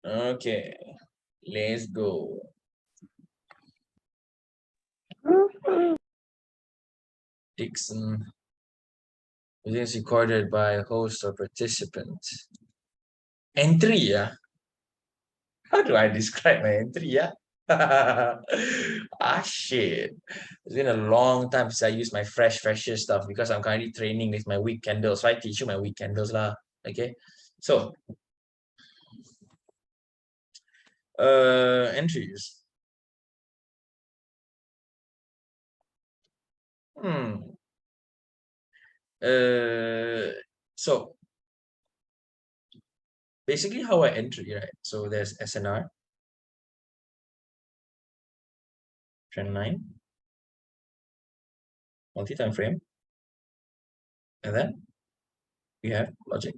Okay, let's go. Dixon. It is recorded by a host or participant. Entry, yeah. How do I describe my entry, yeah? Shit. It's been a long time since I used my fresher stuff because I'm currently training with my weak candles. So I teach you my weak candles lah. Okay. So entries. Hmm. So basically how I entry, right? So there's SNR, trend line, multi-time frame, and then we have logic.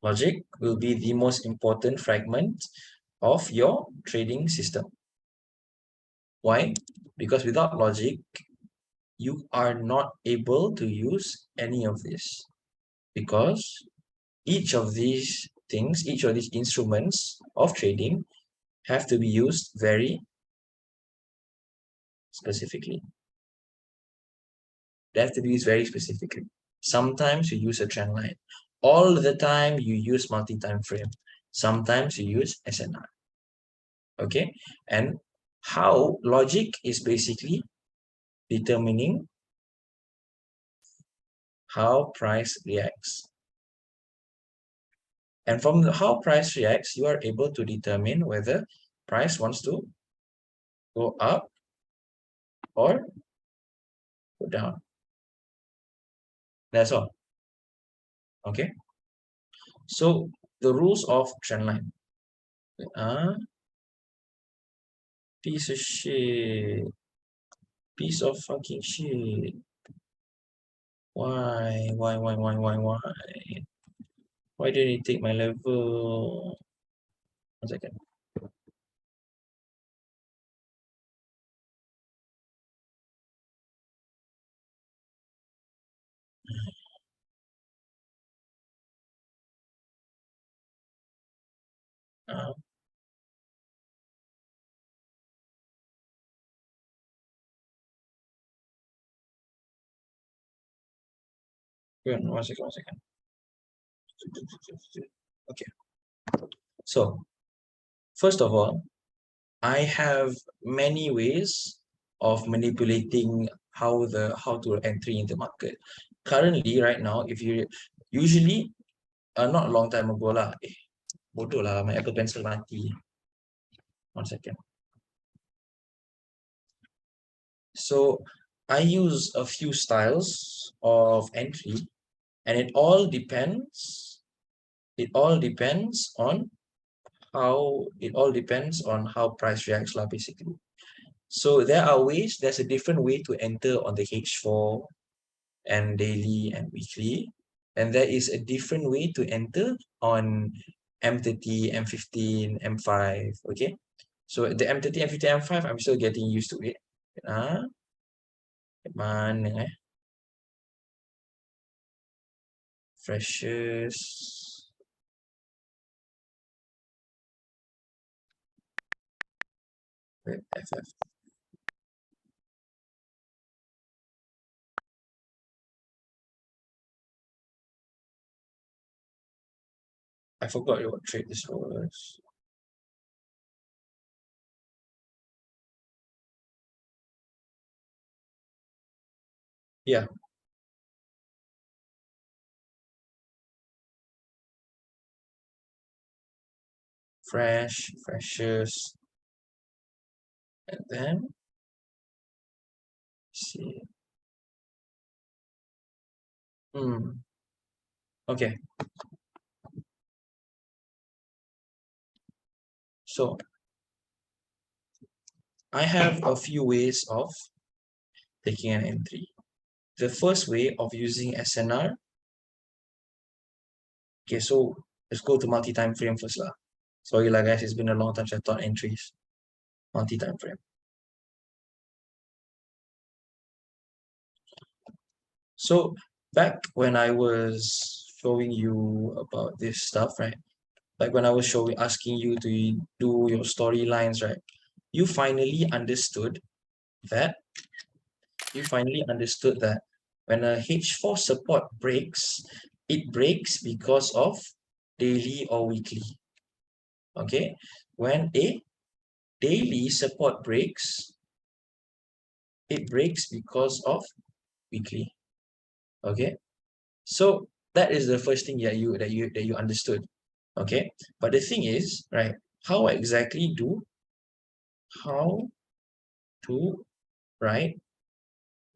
Logic will be the most important fragment of your trading system. Why? Because without logic, you are not able to use any of this. Because each of these things, each of these instruments of trading have to be used very specifically. They have to be used very specifically. Sometimes you use a trend line. All the time you use multi-time frame. Sometimes you use SNR. Okay, and how logic is basically determining how price reacts. And from how price reacts, you are able to determine whether price wants to go up or go down. That's all. Okay. So the rules of trend line. Piece of shit. Piece of fucking shit. Why? Why? Why didn't it take my level? 1 second. Uh, Wait, 1 second. Okay. So first of all, I have many ways of manipulating how to entry in the market. Currently, right now, if you usually not a long time ago lah, bodoh lah, my Apple Pencil mati. 1 second. So I use a few styles of entry, and it all depends. It all depends on how price reacts lah, basically. So there's a different way to enter on the H4 and daily and weekly. And there is a different way to enter on M30, M15, M5, okay? So the M30, M50, M5, I'm still getting used to it. Mana Freshers. FF. I forgot what trade this was. Yeah. Freshers. And then see. Okay. So I have a few ways of taking an entry. The first way of using SNR. Okay, so let's go to multi-time frame first lah. Sorry lah guys, it's been a long time since I taught entries. Multi-time frame. So back when I was showing you about this stuff, right? Like when I was asking you to do your storylines, right? You finally understood that when a H4 support breaks, it breaks because of daily or weekly. Okay, when a daily support breaks, it breaks because of weekly. Okay, so that is the first thing that you understood. Okay, but the thing is, right, how to write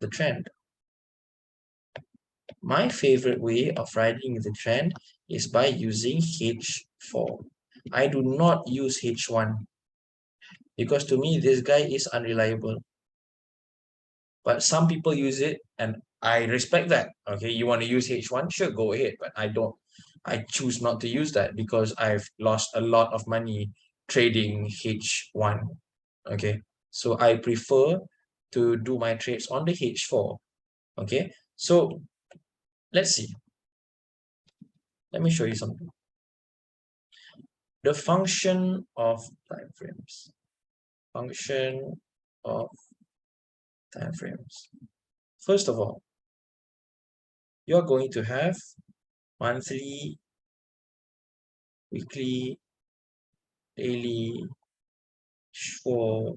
the trend? My favorite way of writing the trend is by using H4. I do not use H1 because to me this guy is unreliable. But some people use it and I respect that. Okay, you want to use H1? Sure, go ahead. But I don't. I choose not to use that because I've lost a lot of money trading H1. Okay, so I prefer to do my trades on the H4. Okay, so let's see. Let me show you something. The function of time frames. Function of time frames. First of all, you're going to have monthly, weekly, daily, for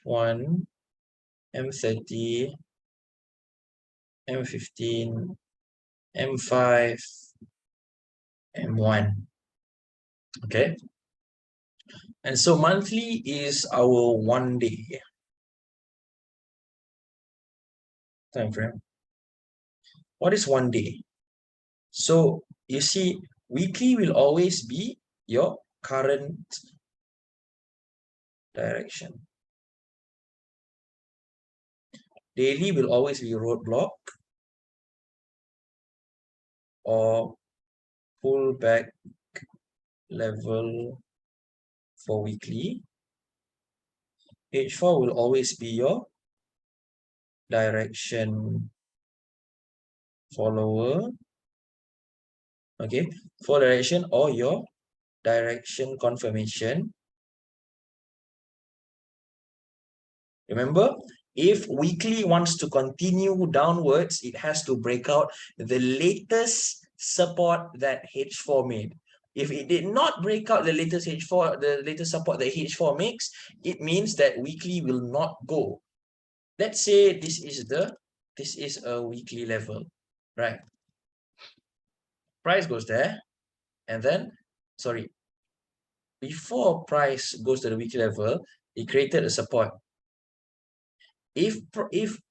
one, M30, M15, M5, M1. Okay. And so monthly is our 1 day time frame. What is 1 day? So you see, weekly will always be your current direction. Daily will always be roadblock or pullback level for weekly. H4 will always be your direction follower. Okay, for direction or your direction confirmation. Remember, if weekly wants to continue downwards, it has to break out the latest support that H4 made. If it did not break out the latest H4, the latest support that H4 makes, it means that weekly will not go. Let's say this is a weekly level, right? Price goes there, and then, sorry, before price goes to the weekly level, it created a support. If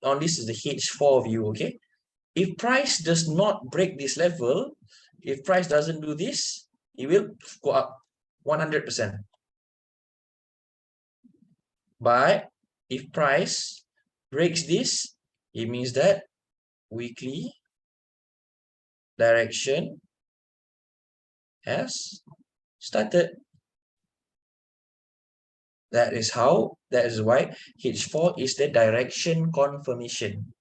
on this is the H4 view, okay? If price does not break this level, if price doesn't do this, it will go up 100%. But if price breaks this, it means that weekly direction has started. That is why H4 is the direction confirmation.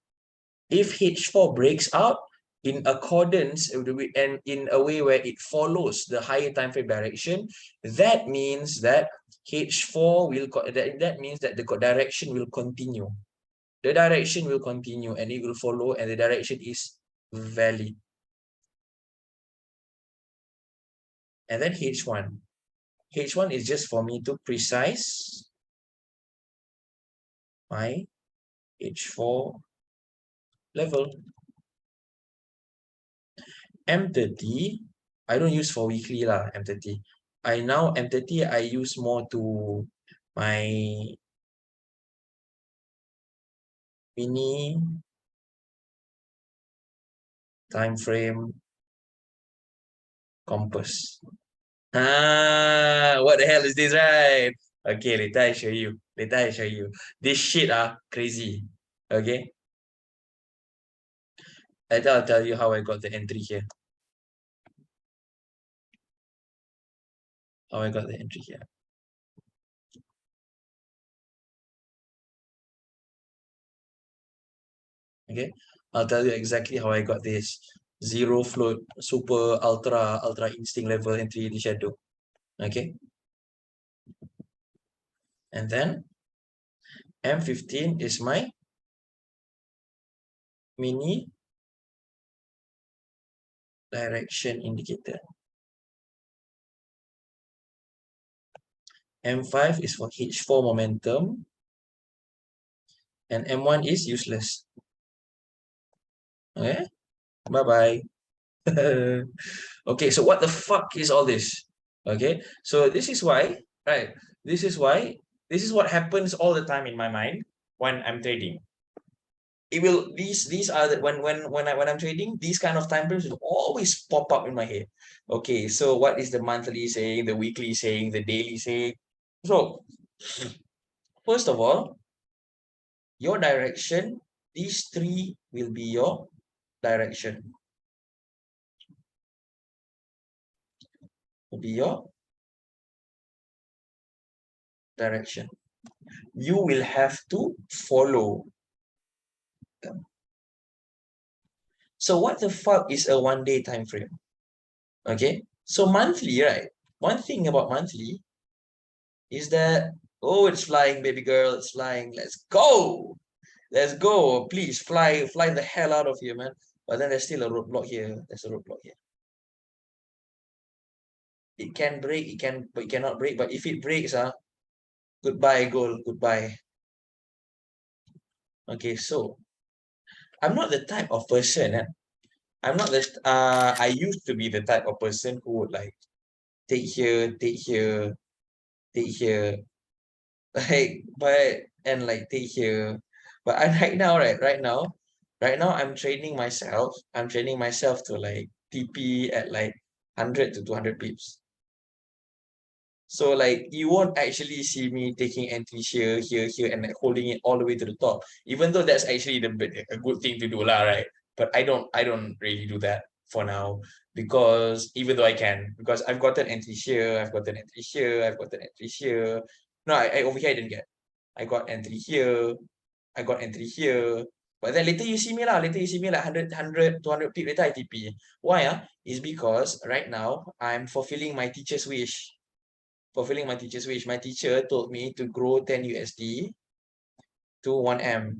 If H4 breaks out in accordance and in a way where it follows the higher time frame direction, that means that H4 will that means that the direction will continue. The direction will continue and it will follow, and the direction is valid. And then H1. H1 is just for me to precise my H4 level. M30, I don't use for weekly lah, M30. M30 I use more to my mini time frame compass. What the hell is this, right? Okay, later I show you. This shit crazy. Okay. Later I'll tell you how I got the entry here. Okay. I'll tell you exactly how I got this. zero float, super, ultra instinct level, and 380 shadow. Okay. And then M15 is my mini direction indicator. M5 is for H4 momentum, and M1 is useless. Okay, bye-bye. Okay, so what the fuck is all this? Okay, so this is why, right? This is why, this is what happens all the time in my mind when I'm trading. It will, these are the, when I'm trading, these kind of time frames will always pop up in my head. Okay, so what is the monthly saying, the weekly saying, the daily saying? So first of all, your direction, these three will be your direction. Will be your direction. You will have to follow them. So what the fuck is a 1 day time frame? Okay, so monthly, right? One thing about monthly is that, oh, it's flying, baby girl, it's flying. Let's go. Let's go. Please fly the hell out of here, man. But then there's still a roadblock here. There's a roadblock here. It can break, it can, but it cannot break. But if it breaks, goodbye, goal, goodbye. Okay, so I'm not the type of person. I'm not the I used to be the type of person who would like take here, take here, take here, like but and like take here. But I right now I'm training myself. I'm training myself to like TP at like 100 to 200 pips. So like you won't actually see me taking entries here, here, here, and like holding it all the way to the top. Even though that's actually a good thing to do, lah, right? But I don't really do that for now because even though I can, because I've gotten entries here, I've gotten entries here, I've gotten entries here. No, I over here I didn't get. I got entry here, I got entry here. But then later you see me lah, later you see me like 100, 200 pip, later I TP. Why? Is because right now I'm fulfilling my teacher's wish. Fulfilling my teacher's wish. My teacher told me to grow 10 USD to 1M.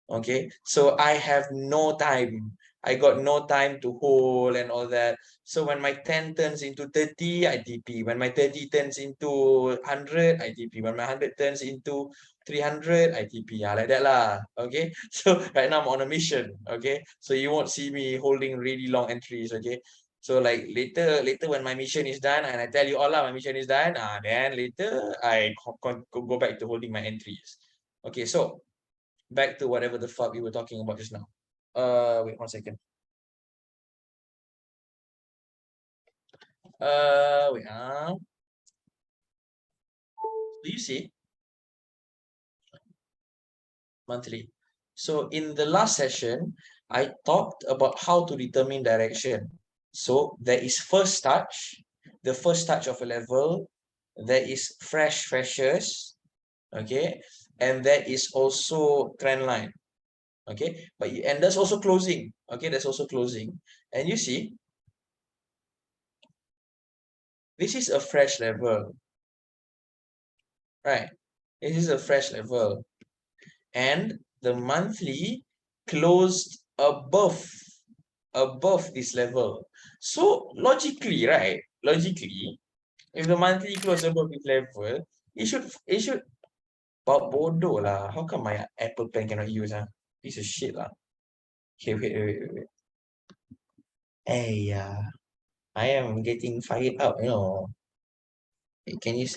Okay, so I have no time. I got no time to hold and all that. So when my 10 turns into 30, I TP. When my 30 turns into 100, I TP. When my 100 turns into 300, I TP. Yeah, like that lah. Okay, so right now I'm on a mission. Okay, so you won't see me holding really long entries. Okay, so like later when my mission is done and I tell you all lah, my mission is done. Then later I go back to holding my entries. Okay, so back to whatever the fuck we were talking about just now. Wait 1 second. Wait. Do you see monthly? So in the last session, I talked about how to determine direction. So there is first touch, the first touch of a level. There is freshers, okay, and there is also trend line, okay. And there's also closing, okay. There's also closing, and you see, this is a fresh level. Right. This is a fresh level. And the monthly closed above this level. So logically, right? Logically, if the monthly close above this level, it should bodoh lah. How come my Apple Pen cannot use? Piece of shit lah. Okay, wait. Hey, I am getting fired up, you know. Can you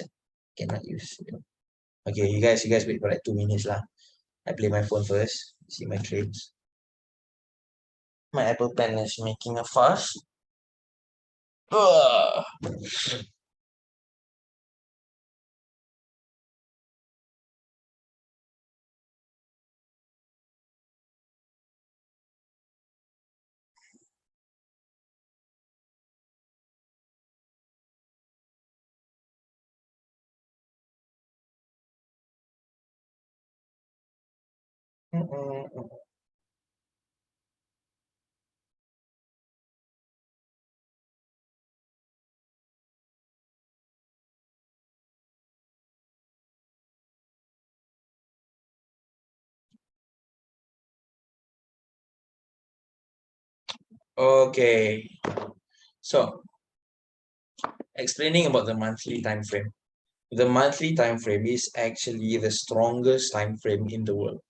cannot use? Okay, you guys wait for like 2 minutes lah. I play my phone first, see my trades. My Apple Pen is making a fuss. Ugh. Okay. So, explaining about the monthly time frame. The monthly time frame is actually the strongest time frame in the world.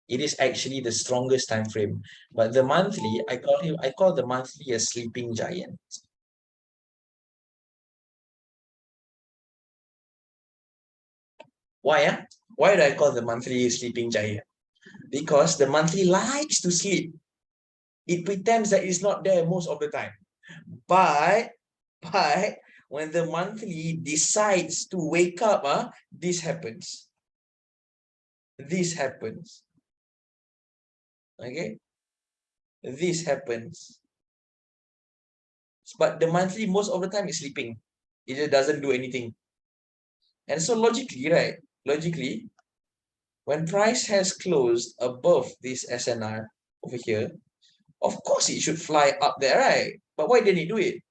It is actually the strongest time frame. But the monthly, I call the monthly a sleeping giant. Why? Why do I call the monthly a sleeping giant? Because the monthly likes to sleep. It pretends that it's not there most of the time. But when the monthly decides to wake up, this happens. This happens. Okay? This happens. But the monthly most of the time is sleeping. It just doesn't do anything. And so logically, right? Logically, when price has closed above this SNR over here, of course it should fly up there, right? But why didn't it do it?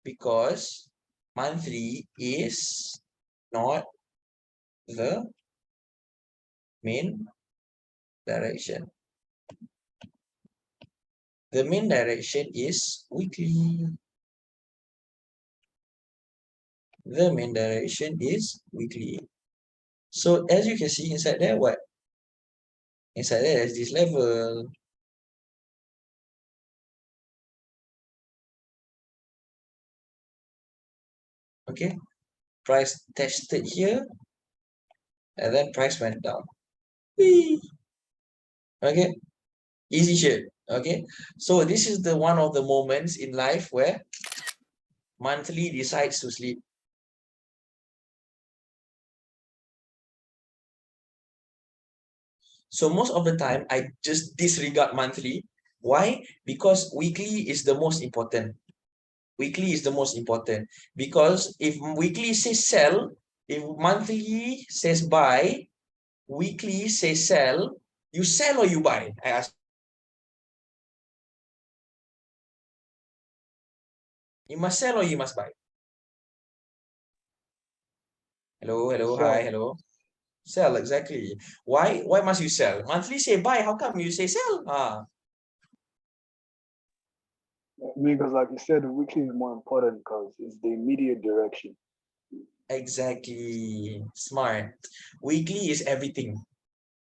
Because monthly is not the main direction. The main direction is weekly. The main direction is weekly. So as you can see inside there, what? Inside there is this level. Okay. Price tested here, and then price went down. Whee! Okay. Easy shit. Okay. So this is the one of the moments in life where monthly decides to sleep. So most of the time, I just disregard monthly. Why? Because weekly is the most important. Weekly is the most important. Because if weekly says sell, if monthly says buy, weekly says sell, you sell or you buy? I ask. You must sell or you must buy? Hello, hello, hi, Sell. hello. Sell, exactly. Why must you sell? Monthly say buy, how come you say sell? Because, like you said, the weekly is more important because it's the immediate direction. Exactly. Smart. Weekly is everything.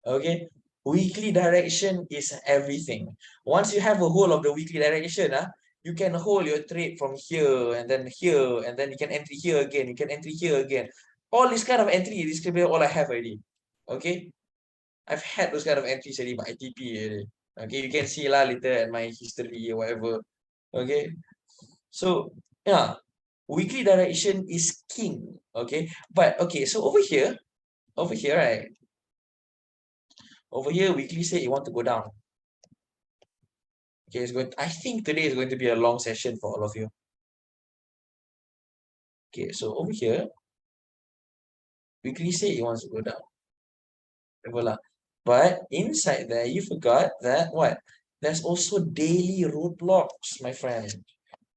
Okay. Weekly direction is everything. Once you have a whole of the weekly direction, you can hold your trade from here, and then you can entry here again. You can entry here again. All this kind of entry, this can be all I have already. Okay. I've had those kind of entries already, but ITP already. Okay, you can see lah later at my history or whatever. Okay. So yeah, weekly direction is king. Okay. But okay, so over here, right? Over here, weekly say you want to go down. Okay, I think today is going to be a long session for all of you. Okay, so over here, weekly say it wants to go down. Voila. But inside there, you forgot that what? There's also daily roadblocks, my friend.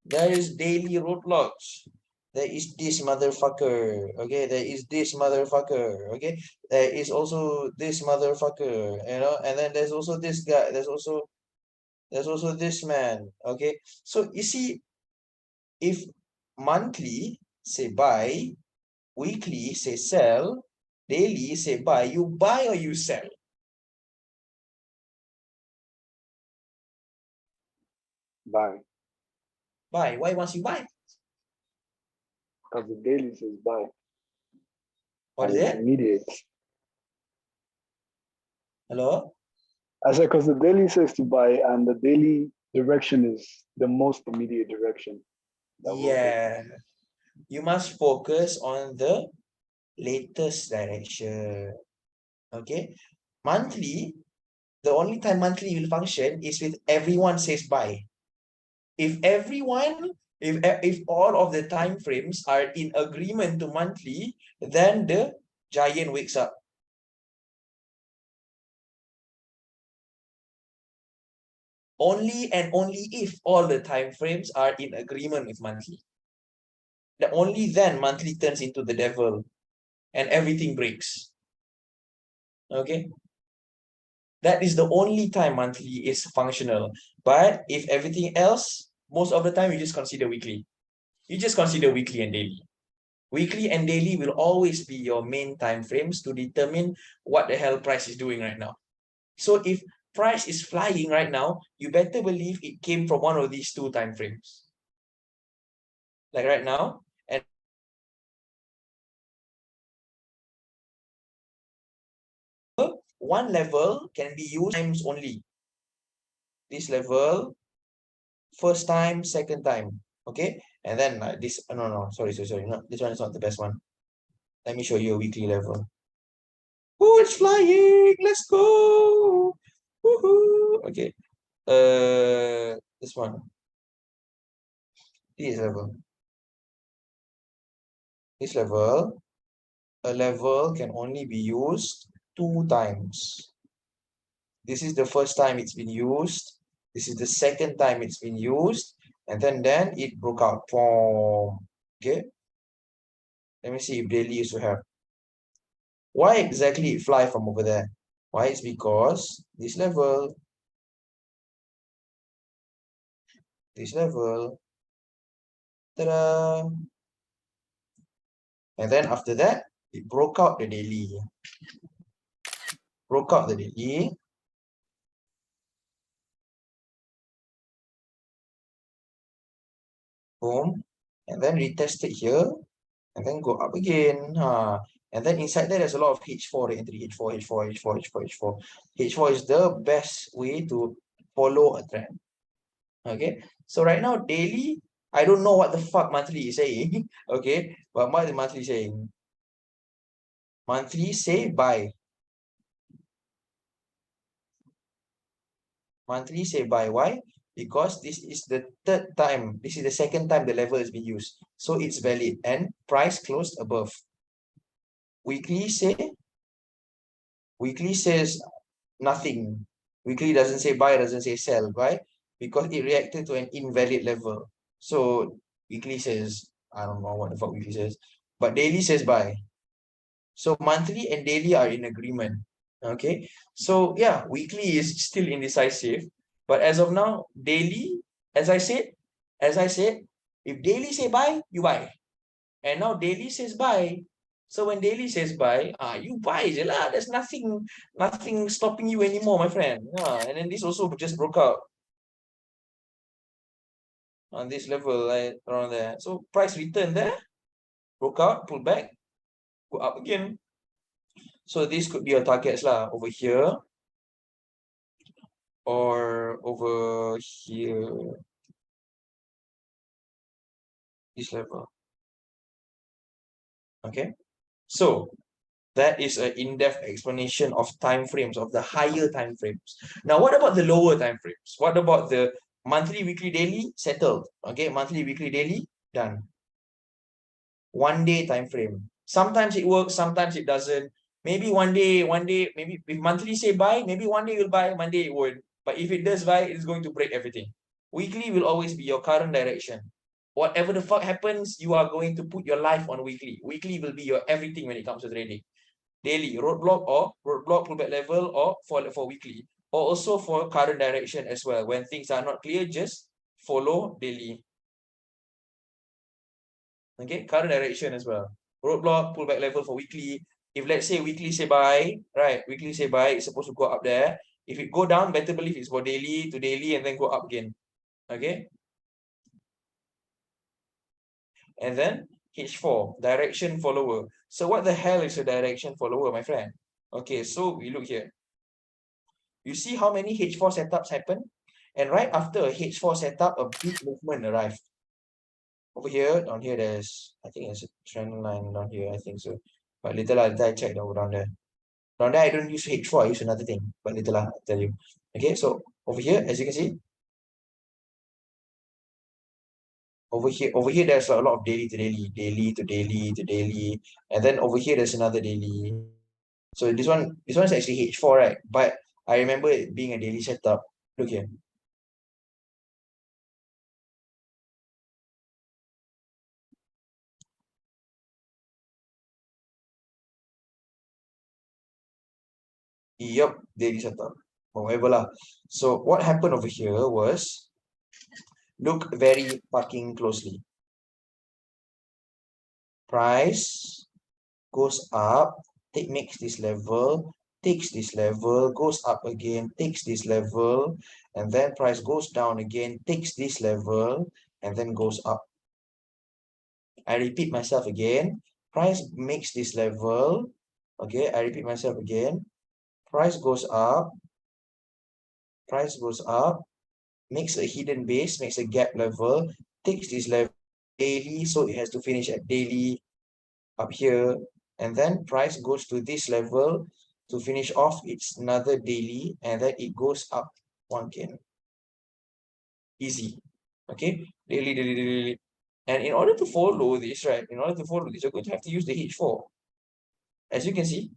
There is daily roadblocks. There is this motherfucker. Okay, there is this motherfucker. Okay, there is also this motherfucker. And then there's also this guy. There's also this man. Okay, so you see, if monthly say buy, weekly say sell, daily say buy, you buy or you sell? Buy. Buy. Why once you buy? Because the daily says buy. What And is it's it? immediate. Hello? I said, because the daily says to buy, and the daily direction is the most immediate direction that we'll hit. Yeah. You must focus on the latest direction. Okay? Monthly, the only time monthly will function is with everyone says buy. If all of the time frames are in agreement to monthly, then the giant wakes up. Only and only if all the time frames are in agreement with monthly. Only then monthly turns into the devil and everything breaks. Okay? That is the only time monthly is functional. But if everything else, most of the time you just consider weekly. You just consider weekly and daily. Weekly and daily will always be your main time frames to determine what the hell price is doing right now. So if price is flying right now, you better believe it came from one of these two time frames. Like right now, and one level can be used times only. This level, first time, second time. Okay, and then this, no, sorry, no, this one is not the best one. Let me show you a weekly level. Oh, it's flying! Let's go! Woohoo! Okay, this one. This level. This level, a level can only be used 2 times. This is the first time it's been used. This is the second time it's been used. And then it broke out. Boom. Okay. Let me see if daily used to have. Why exactly it fly from over there? Why? It's because this level, ta-da! And then after that, it broke out the daily. Broke out the daily. Boom. And then retest it here. And then go up again. And then inside there, there's a lot of H4, the entry H4, H4, H4, H4, H4. H4 is the best way to follow a trend. Okay. So right now, daily, I don't know what the fuck monthly is saying. Okay. But what the monthly saying? Monthly say buy. Monthly say buy. Why? Because this is the third time. This is the second time the level has been used. So it's valid. And price closed above. Weekly says nothing. Weekly doesn't say buy, doesn't say sell. Why? Because it reacted to an invalid level. So weekly says, I don't know what the fuck weekly says, but daily says buy. So monthly and daily are in agreement. Okay. So yeah, weekly is still indecisive. But as of now, daily, as I said, if daily say buy, you buy. And now daily says buy. So when daily says buy, you buy je lah. There's nothing stopping you anymore, my friend. And then this also just broke out on this level, right around there. So price return there, broke out, pull back, go up again. So this could be your targets lah, over here or over here, this level. Okay, so that is an in-depth explanation of time frames, of the higher time frames. Now, what about the lower time frames? What about the monthly, weekly, daily? Settled. Okay, monthly, weekly, daily, done. 1 day time frame. Sometimes it works, sometimes it doesn't. Maybe one day, maybe if monthly say buy, maybe one day you'll buy, Monday it won't. But if it does buy, it's going to break everything. Weekly will always be your current direction. Whatever the fuck happens, you are going to put your life on weekly. Weekly will be your everything when it comes to trading. Daily, roadblock pullback level, or for weekly, or also for current direction as well. When things are not clear, just follow daily. Okay, current direction as well. Roadblock, pullback level for weekly. If let's say weekly say buy, right? Weekly say buy, it's supposed to go up there. If it go down, better believe it's for daily to daily and then go up again. Okay. And then H4, direction follower. So what the hell is a direction follower, my friend? Okay, so we look here. You see how many H4 setups happen? And right after a H4 setup, a big movement arrived. Over here, down here, I think there's a trend line down here, I think so. But later I check down there. Down there, I don't use H4, I use another thing. But later I'll tell you. Okay, so over here, as you can see, over here, there's a lot of daily to daily, daily to daily to daily. And then over here, there's another daily. So this one is actually H4, right? But I remember it being a daily setup. Look here. Yup, daily setup. or whatever lah. So what happened over here was, look very fucking closely. Price goes up, makes this level, takes this level, goes up again, takes this level, and then price goes down again, takes this level, and then goes up. I repeat myself again. Price makes this level. Okay, I repeat myself again. Price goes up. Price goes up. Makes a hidden base, makes a gap level, takes this level daily, so it has to finish at daily up here, and then price goes to this level to finish off its another daily, and then it goes up one candle. Easy. Okay, daily, daily, daily. And in order to follow this, right, in order to follow this, you're going to have to use the H4. As you can see,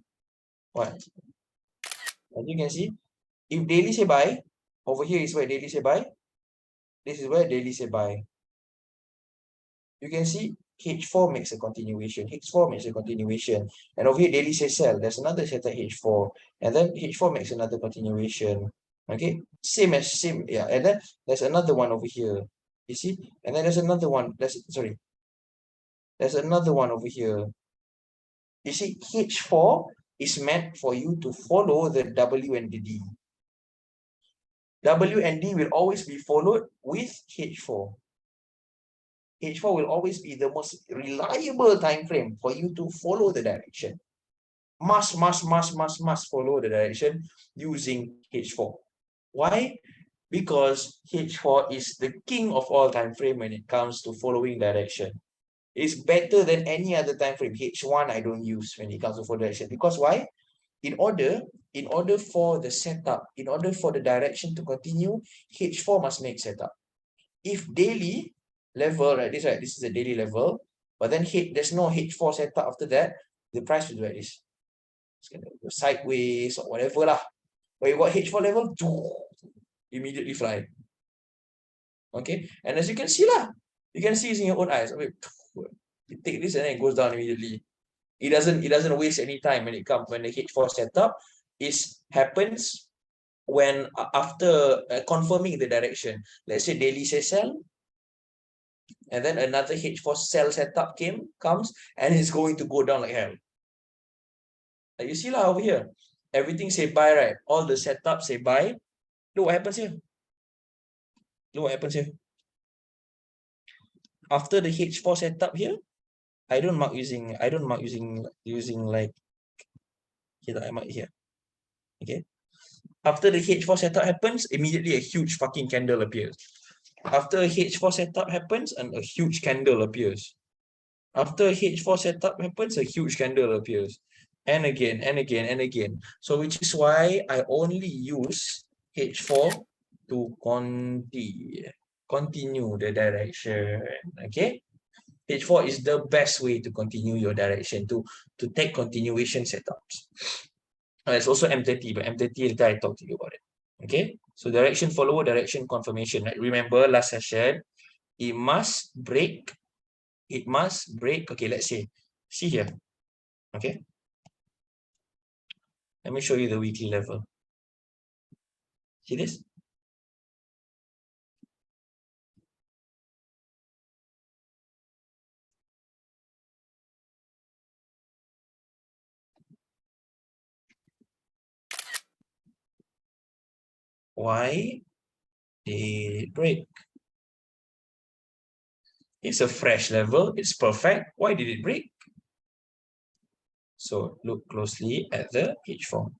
what? As you can see, if daily say buy, over here is where daily say buy, this is where daily say buy. You can see H4 makes a continuation, H4 makes a continuation, and over here daily says sell, there's another set at H4, and then H4 makes another continuation. Okay, same, yeah, and then there's another one over here, you see, and then there's another one, there's another one over here. You see, H4 is meant for you to follow the W and the D. W and D will always be followed with H4. H4 will always be the most reliable time frame for you to follow the direction. Must follow the direction using H4. Why? Because H4 is the king of all time frame when it comes to following direction. It's better than any other time frame. H1 I don't use when it comes to follow direction. Because why? In order for the setup, in order for the direction to continue, H4 must make setup. If daily level, right, this is a daily level, but then there's no H4 setup after that, the price will do like this. It's gonna go sideways or whatever lah. But you got H4 level, immediately fly. Okay, and as you can see lah, you can see in your own eyes. Okay, you take this and then it goes down immediately. It doesn't waste any time when the H4 setup happens when after confirming the direction. Let's say daily says sell, and then another H4 sell setup comes, and it's going to go down like hell. Like you see lah over here, everything say buy, right? All the setups say buy. Look what happens here. Look what happens here. After the H4 setup here, I don't mark using like here, I mark here. Okay. After the H4 setup happens, immediately a huge fucking candle appears. After a H4 setup happens, and a huge candle appears. After a H4 setup happens, a huge candle appears. And again, and again, and again. So which is why I only use H4 to continue the direction. Okay? H4 is the best way to continue your direction, to take continuation setups. There's also M30, but M30 later I talk to you about it. Okay, so direction follower, direction confirmation. Right? Remember last session, it must break. Okay, let's see here. Okay, let me show you the weekly level. See this? Why did it break? It's a fresh level. It's perfect. Why did it break? So look closely at the H4.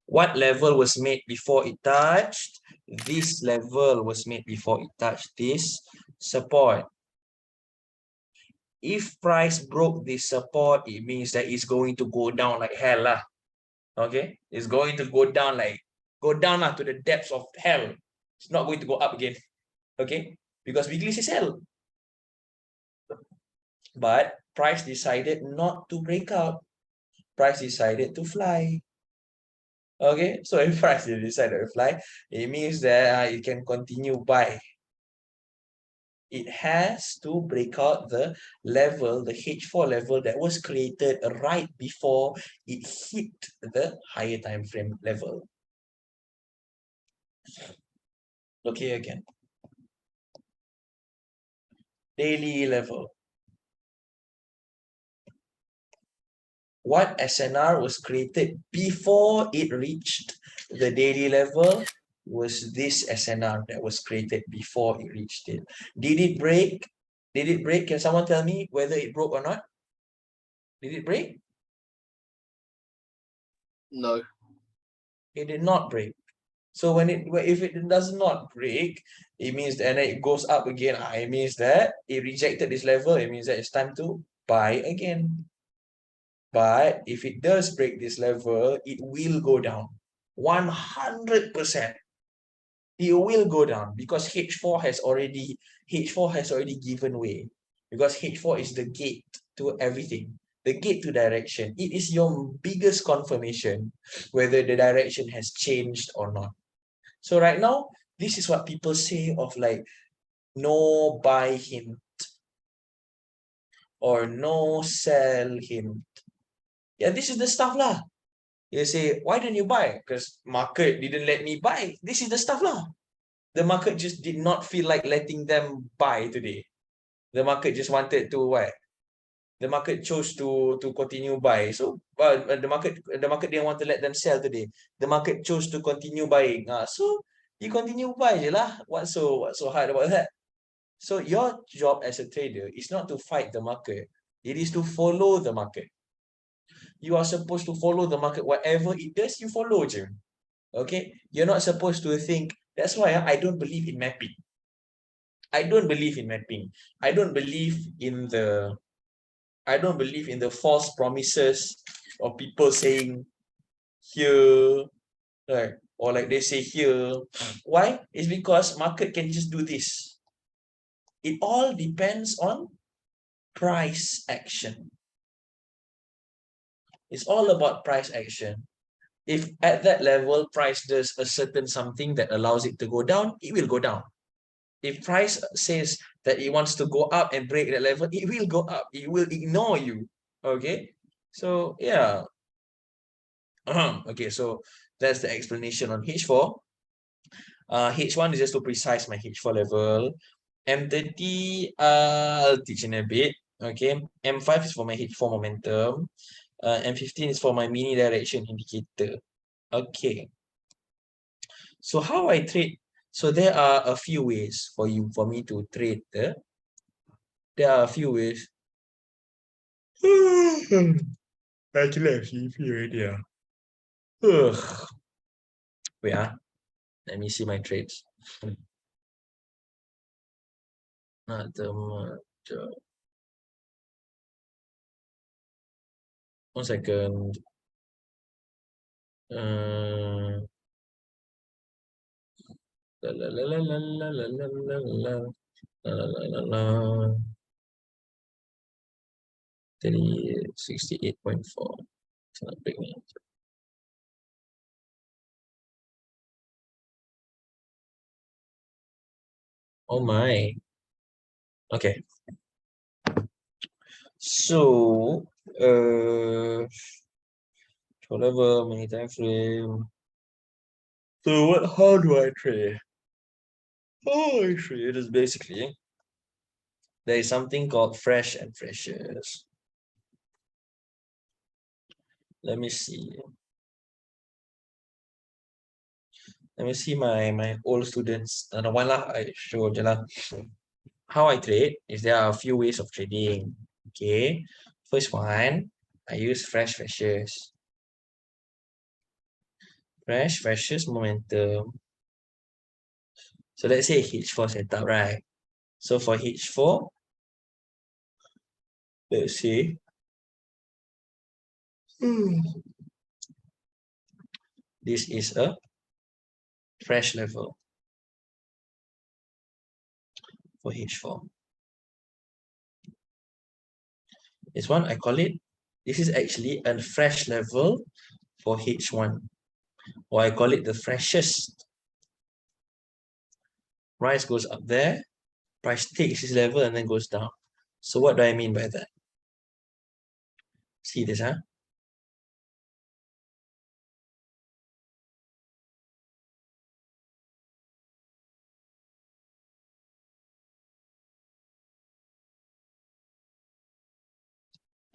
What level was made before it touched? This level was made before it touched this support. If price broke this support, it means that it's going to go down like hell lah. Okay, it's going to go down to the depths of hell. It's not going to go up again. Okay, because weekly is sell. But price decided not to break out. Price decided to fly. Okay, so if price decided to fly, it means that it can continue buy. It has to break out the level, the H4 level that was created right before it hit the higher time frame level. Okay, again. Daily level. What SNR was created before it reached the daily level was this SNR that was created before it reached it. Did it break? Did it break? Can someone tell me whether it broke or not? Did it break? No. It did not break. So if it does not break, it means that, and then it goes up again. It means that it rejected this level. It means that it's time to buy again. But if it does break this level, it will go down 100%. It will go down because H4 has already given way, because H4 is the gate to everything, the gate to direction. It is your biggest confirmation whether the direction has changed or not. So right now, this is what people say of like no buy hint or no sell hint. Yeah, this is the stuff lah. You say, why didn't you buy? Because market didn't let me buy. This is the stuff lah. The market just did not feel like letting them buy today. The market just wanted to what? The market chose to continue buy. So the market didn't want to let them sell today. The market chose to continue buying. So you continue buy je lah. What's so hard about that? So your job as a trader is not to fight the market. It is to follow the market. You are supposed to follow the market. Whatever it does, you follow je. Okay? You're not supposed to think. That's why I don't believe in mapping. I don't believe in mapping. I don't believe in the false promises of people saying here, right? Or like they say here. Why? It's because market can just do this. It all depends on price action. It's all about price action. If at that level, price does a certain something that allows it to go down, it will go down. If price says that it wants to go up and break that level, it will go up. It will ignore you. Okay. So yeah. Okay, so that's the explanation on H4. H1 is just to precise my H4 level. M30, I'll teach in a bit. Okay. M5 is for my H4 momentum. M15 is for my mini direction indicator. Okay. So how I trade? So there are a few ways for me to trade. There are a few ways. Actually, I've seen few already. Wait, let me see my trades. Not the much. 1 second. La la la la la la la la la la la la 68.4. It's not big. Oh my. Okay. So whatever many time frame. So how do I trade? How I trade is basically there is something called fresh and freshers. Let me see. Let me see my old students. The one lah I show je lah. How I trade is there are a few ways of trading. Okay. First one, I use fresh freshers. Fresh freshers momentum. So let's say H4 setup, right? So for H4, let's say this is a fresh level for H4. This one, I call it, this is actually a fresh level for H1, or I call it the freshest. Price goes up there, Price takes this level and then goes down. So what do I mean by that? See this, huh?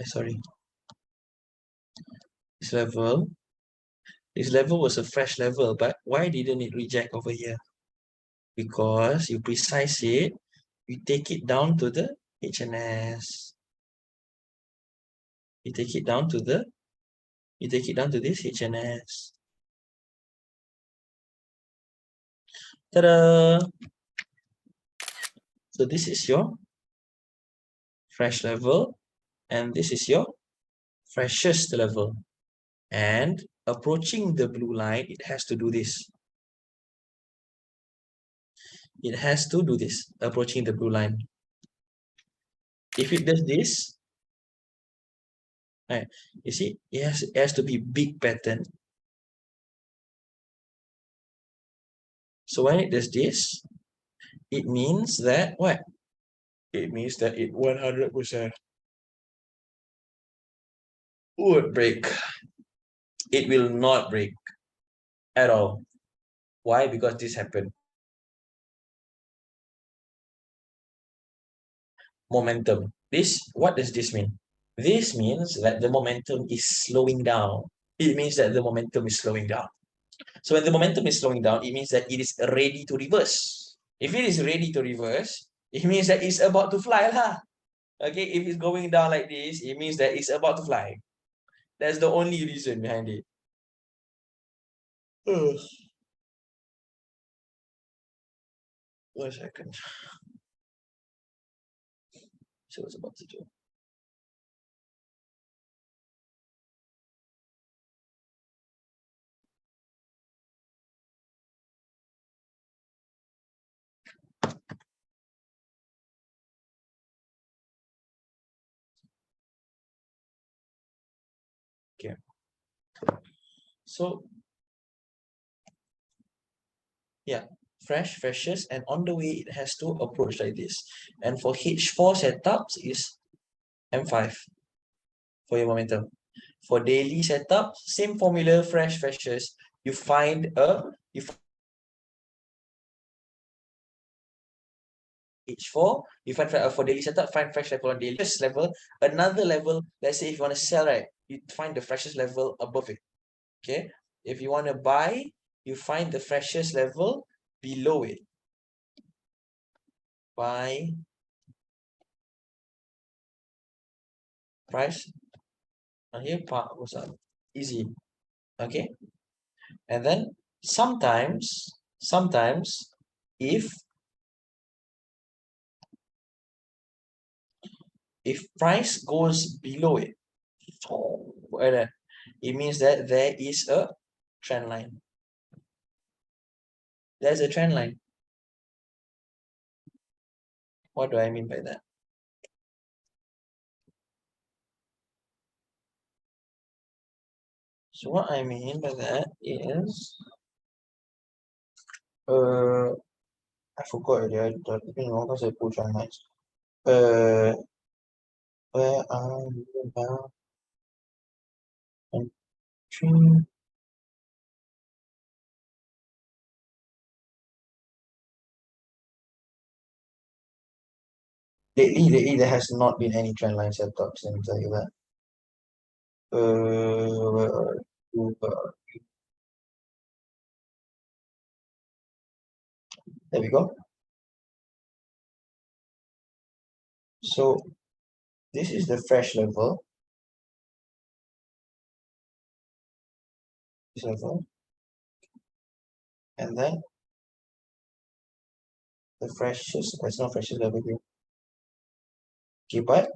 Sorry. This level was a fresh level, but why didn't it reject over here? Because you precise it, you take it down to the HNS. You take it down to this HNS. Ta-da! So this is your fresh level, and this is your freshest level. And approaching the blue line, it has to do this. It has to do this, approaching the blue line. If it does this, right, you see, it has to be big pattern. So when it does this, it means that what? It means that it 100% would break. It will not break at all. Why? Because this happened. Momentum. What does this mean? This means that the momentum is slowing down. It means that the momentum is slowing down. So when the momentum is slowing down, it means that it is ready to reverse. If it is ready to reverse, it means that it's about to fly lah. Okay, if it's going down like this, it means that it's about to fly. That's the only reason behind it. 1 second. So what's about to do? Okay. So yeah, freshest, and on the way it has to approach like this. And for H4 setups is M5 for your momentum. For daily setup, same formula, freshest. You find H4, you find for daily setup, find fresh level on daily level. Another level, let's say if you want to sell, right, you find the freshest level above it. Okay. If you want to buy, you find the freshest level below it. Buy price. And here part goes up. Easy. Okay. And then sometimes if price goes below it, it means that there is a trend line. There's a trend line. What do I mean by that? So what I mean by that is, I forgot already. I because I put on nice. Where are you now? Entry. Lately, there has not been any trend line setups. Let me tell you that. Where are you? There we go. So this is the fresh level. This level. And then the freshest, it's not freshest level here. Okay, but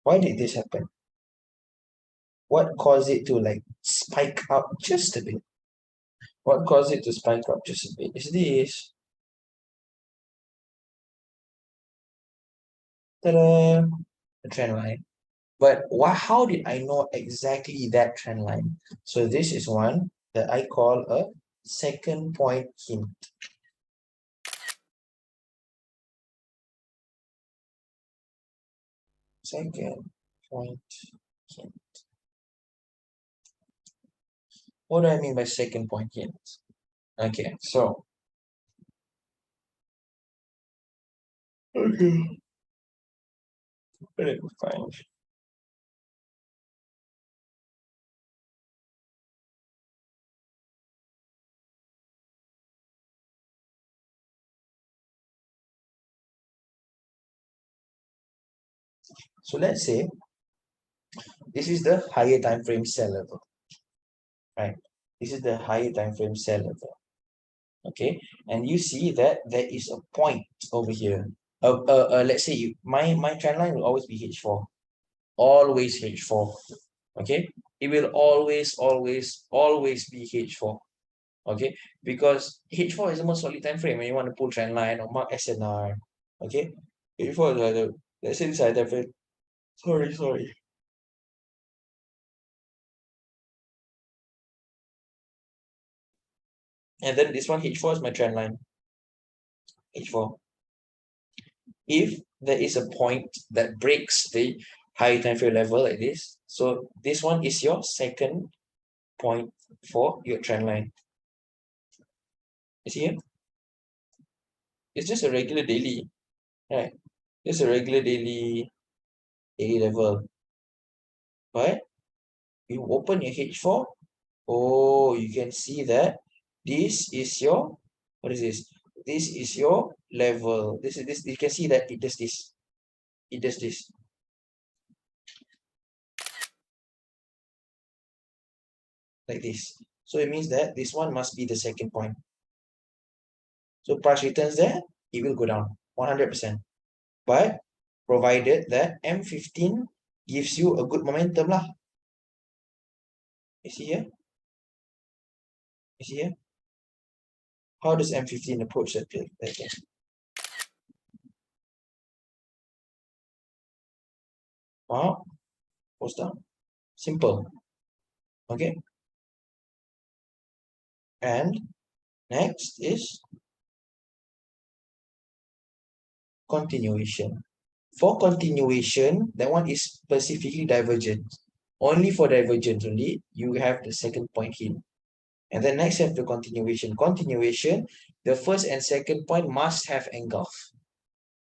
why did this happen? What caused it to like spike up just a bit? What caused it to spike up just a bit is this. Ta-da! The trend line. But how did I know exactly that trend line? So this is one that I call a second point hint. second point hint. What do I mean by second point hint? Okay, so okay, let me find. So let's say this is the higher time frame sell level, right? This is the higher time frame sell level. Okay, and you see that there is a point over here. Let's say my trend line will always be H4, always H4. Okay, it will always be H4. Okay, because H4 is the most solid time frame when you want to pull trend line or mark SNR. Okay, H4 is the, let's say this is time frame. Sorry. And then this one H4 is my trend line. H4. If there is a point that breaks the high time frame level like this, so this one is your second point for your trend line. You see here? It's just a regular daily, right? Just a regular daily level. But you open your H4, oh, you can see that this is your, what is this? This is your level. This is this. You can see that it does this. It does this. Like this. So it means that this one must be the second point. So price returns there, it will go down 100%. But provided that M15 gives you a good momentum lah. You see here? You see here? How does M15 approach that thing? Wow, goes down. Simple. Okay. And next is continuation. For continuation, that one is specifically divergent. Only for divergence only, you have the second point hint. And then next you have the continuation. Continuation, the first and second point must have engulf.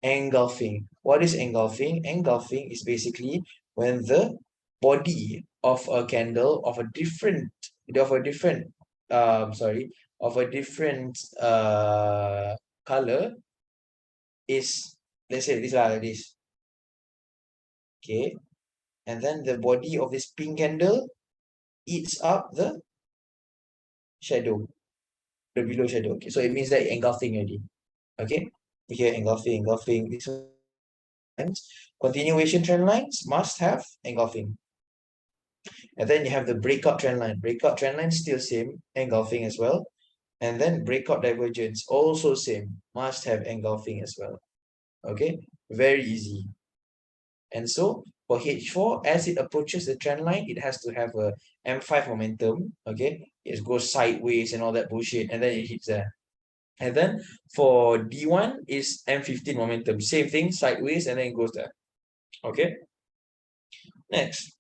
Engulfing. What is engulfing? Engulfing is basically when the body of a candle of a different color is, let's say this like this. Okay. And then the body of this pink candle eats up the shadow, the below shadow. Okay, so it means that engulfing already. Okay, here engulfing. This continuation trend lines must have engulfing. And then you have the breakout trend line. Breakout trend line still same, engulfing as well. And then breakout divergence also same, must have engulfing as well. Okay, very easy. And so for H4, as it approaches the trend line, it has to have a M5 momentum. Okay, it goes sideways and all that bullshit, and then it hits there. And then for D1 is M15 momentum, same thing, sideways, and then it goes there. Okay, next.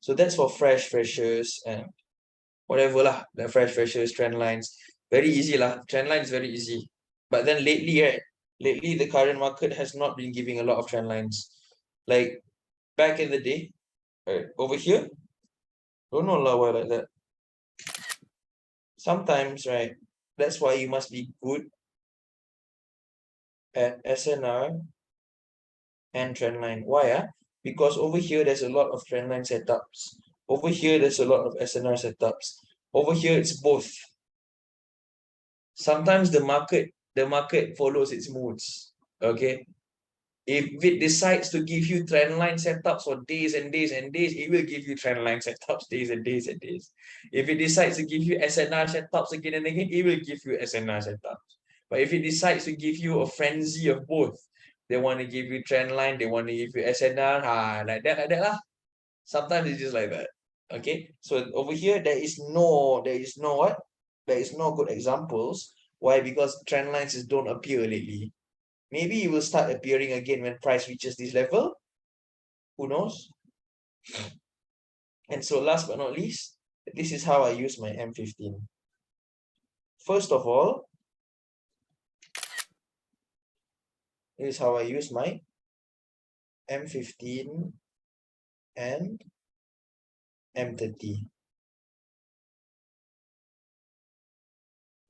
So that's for freshers and whatever lah, the freshers, trend lines. Very easy lah, trend line is very easy. But then lately, right, lately the current market has not been giving a lot of trend lines. Like back in the day, right, over here, don't know lah why like that. Sometimes, right, that's why you must be good at SNR and trend line. Why? Because over here, there's a lot of trend line setups. Over here, there's a lot of SNR setups. Over here, it's both. Sometimes the market follows its moods. Okay. If it decides to give you trend line setups for days and days and days, it will give you trend line setups days and days and days. If it decides to give you SNR setups again and again, it will give you SNR setups. But if it decides to give you a frenzy of both, they want to give you trend line, they want to give you SNR, like that lah. Sometimes it's just like that. Okay, so over here there is no good examples. Why? Because trend lines don't appear lately. Maybe it will start appearing again when price reaches this level, Who knows? And so last but not least, this is how I use my M15. First of all, this is how I use my M15 and M30.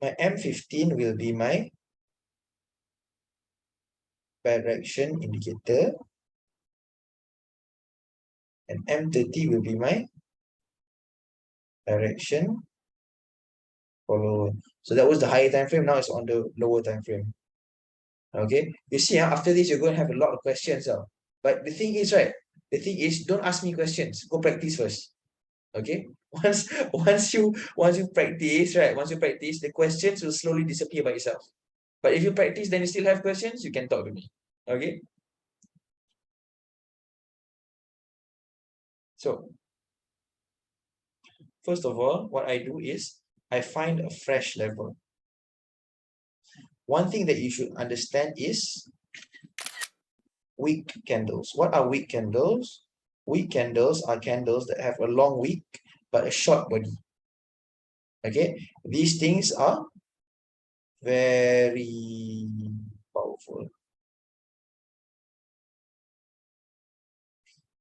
My M15 will be my direction indicator, and M30 will be my direction follower. So that was the higher time frame. Now it's on the lower time frame. Okay, you see, after this you're going to have a lot of questions. But the thing is, right? The thing is, don't ask me questions. Go practice first. Okay. Once you practice, right? Once you practice, the questions will slowly disappear by itself. But if you practice, then you still have questions, you can talk to me. Okay. So first of all, what I do is I find a fresh level. One thing that you should understand is weak candles. What are weak candles? Weak candles are candles that have a long wick but a short body. Okay, these things are very powerful.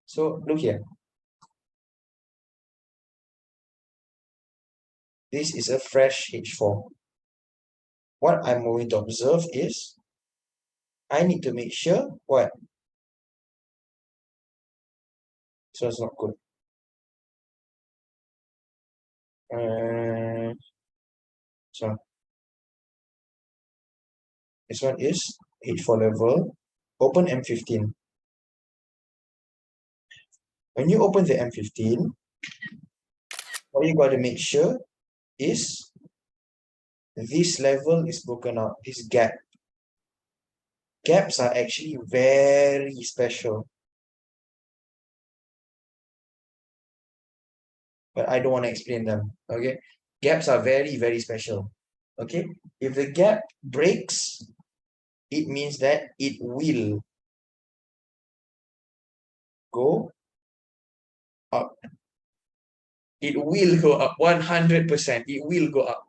So look here. This is a fresh H4. What I'm going to observe is I need to make sure what? So it's not good. So this one is H4 level. Open M15. When you open the M15, what you got to make sure is this level is broken out. This gap. Gaps are actually very special. But I don't want to explain them. Okay. Gaps are very, very special. Okay. If the gap breaks, it means that it will go up. It will go up 100%. It will go up.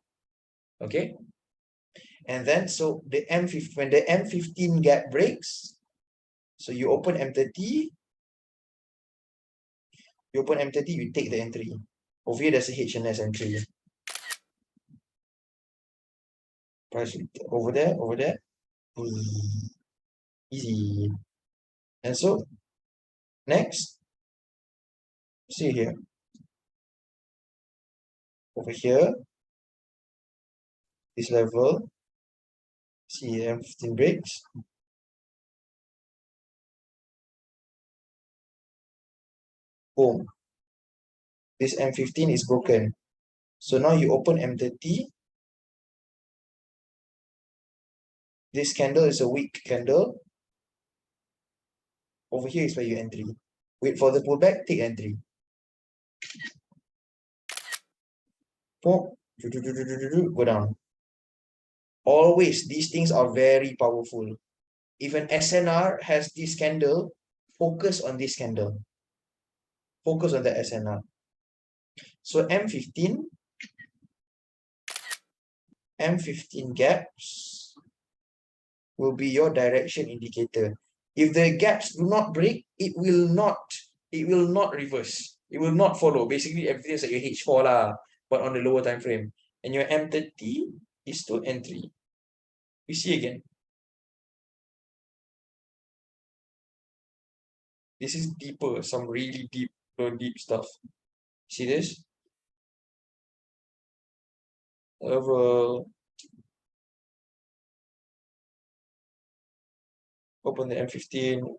Okay. And then so the M15, when the M15 gap breaks, so you open M30, you take the entry. Over here, there's a HNS entry. Price over there. Easy. And so next, see here. Over here, this level, see M15 breaks. Boom. This M15 is broken. So now you open M30. This candle is a weak candle. Over here is where you entry. Wait for the pullback, take entry. Boom. Go down. Always, these things are very powerful. If an SNR has this candle, focus on this candle. Focus on the SNR. So M15 gaps will be your direction indicator. If the gaps do not break, it will not reverse. It will not follow. Basically, everything is like your H4 lah, but on the lower time frame. And your M30 is to entry. We see again. This is deeper, some really deep stuff. See this? Level. Open the M15.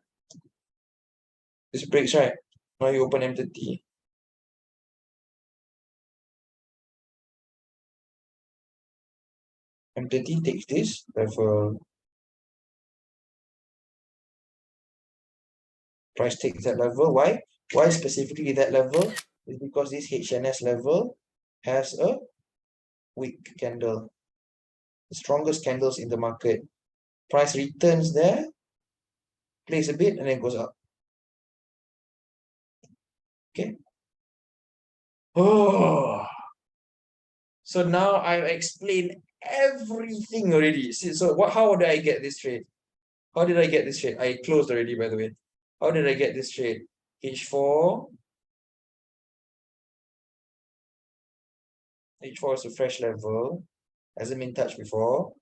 This breaks, right? Now you open M30. M30 takes this level. Price takes that level. Why? Why specifically that level? Is because this HNS level has a weak candle. The strongest candles in the market. Price returns there, plays a bit, and then goes up. Okay. Oh, so now I've explained everything already. See, so what? How did I get this trade? How did I get this trade? I closed already, by the way. How did I get this trade? H4. H4 is a fresh level. Hasn't been touched before.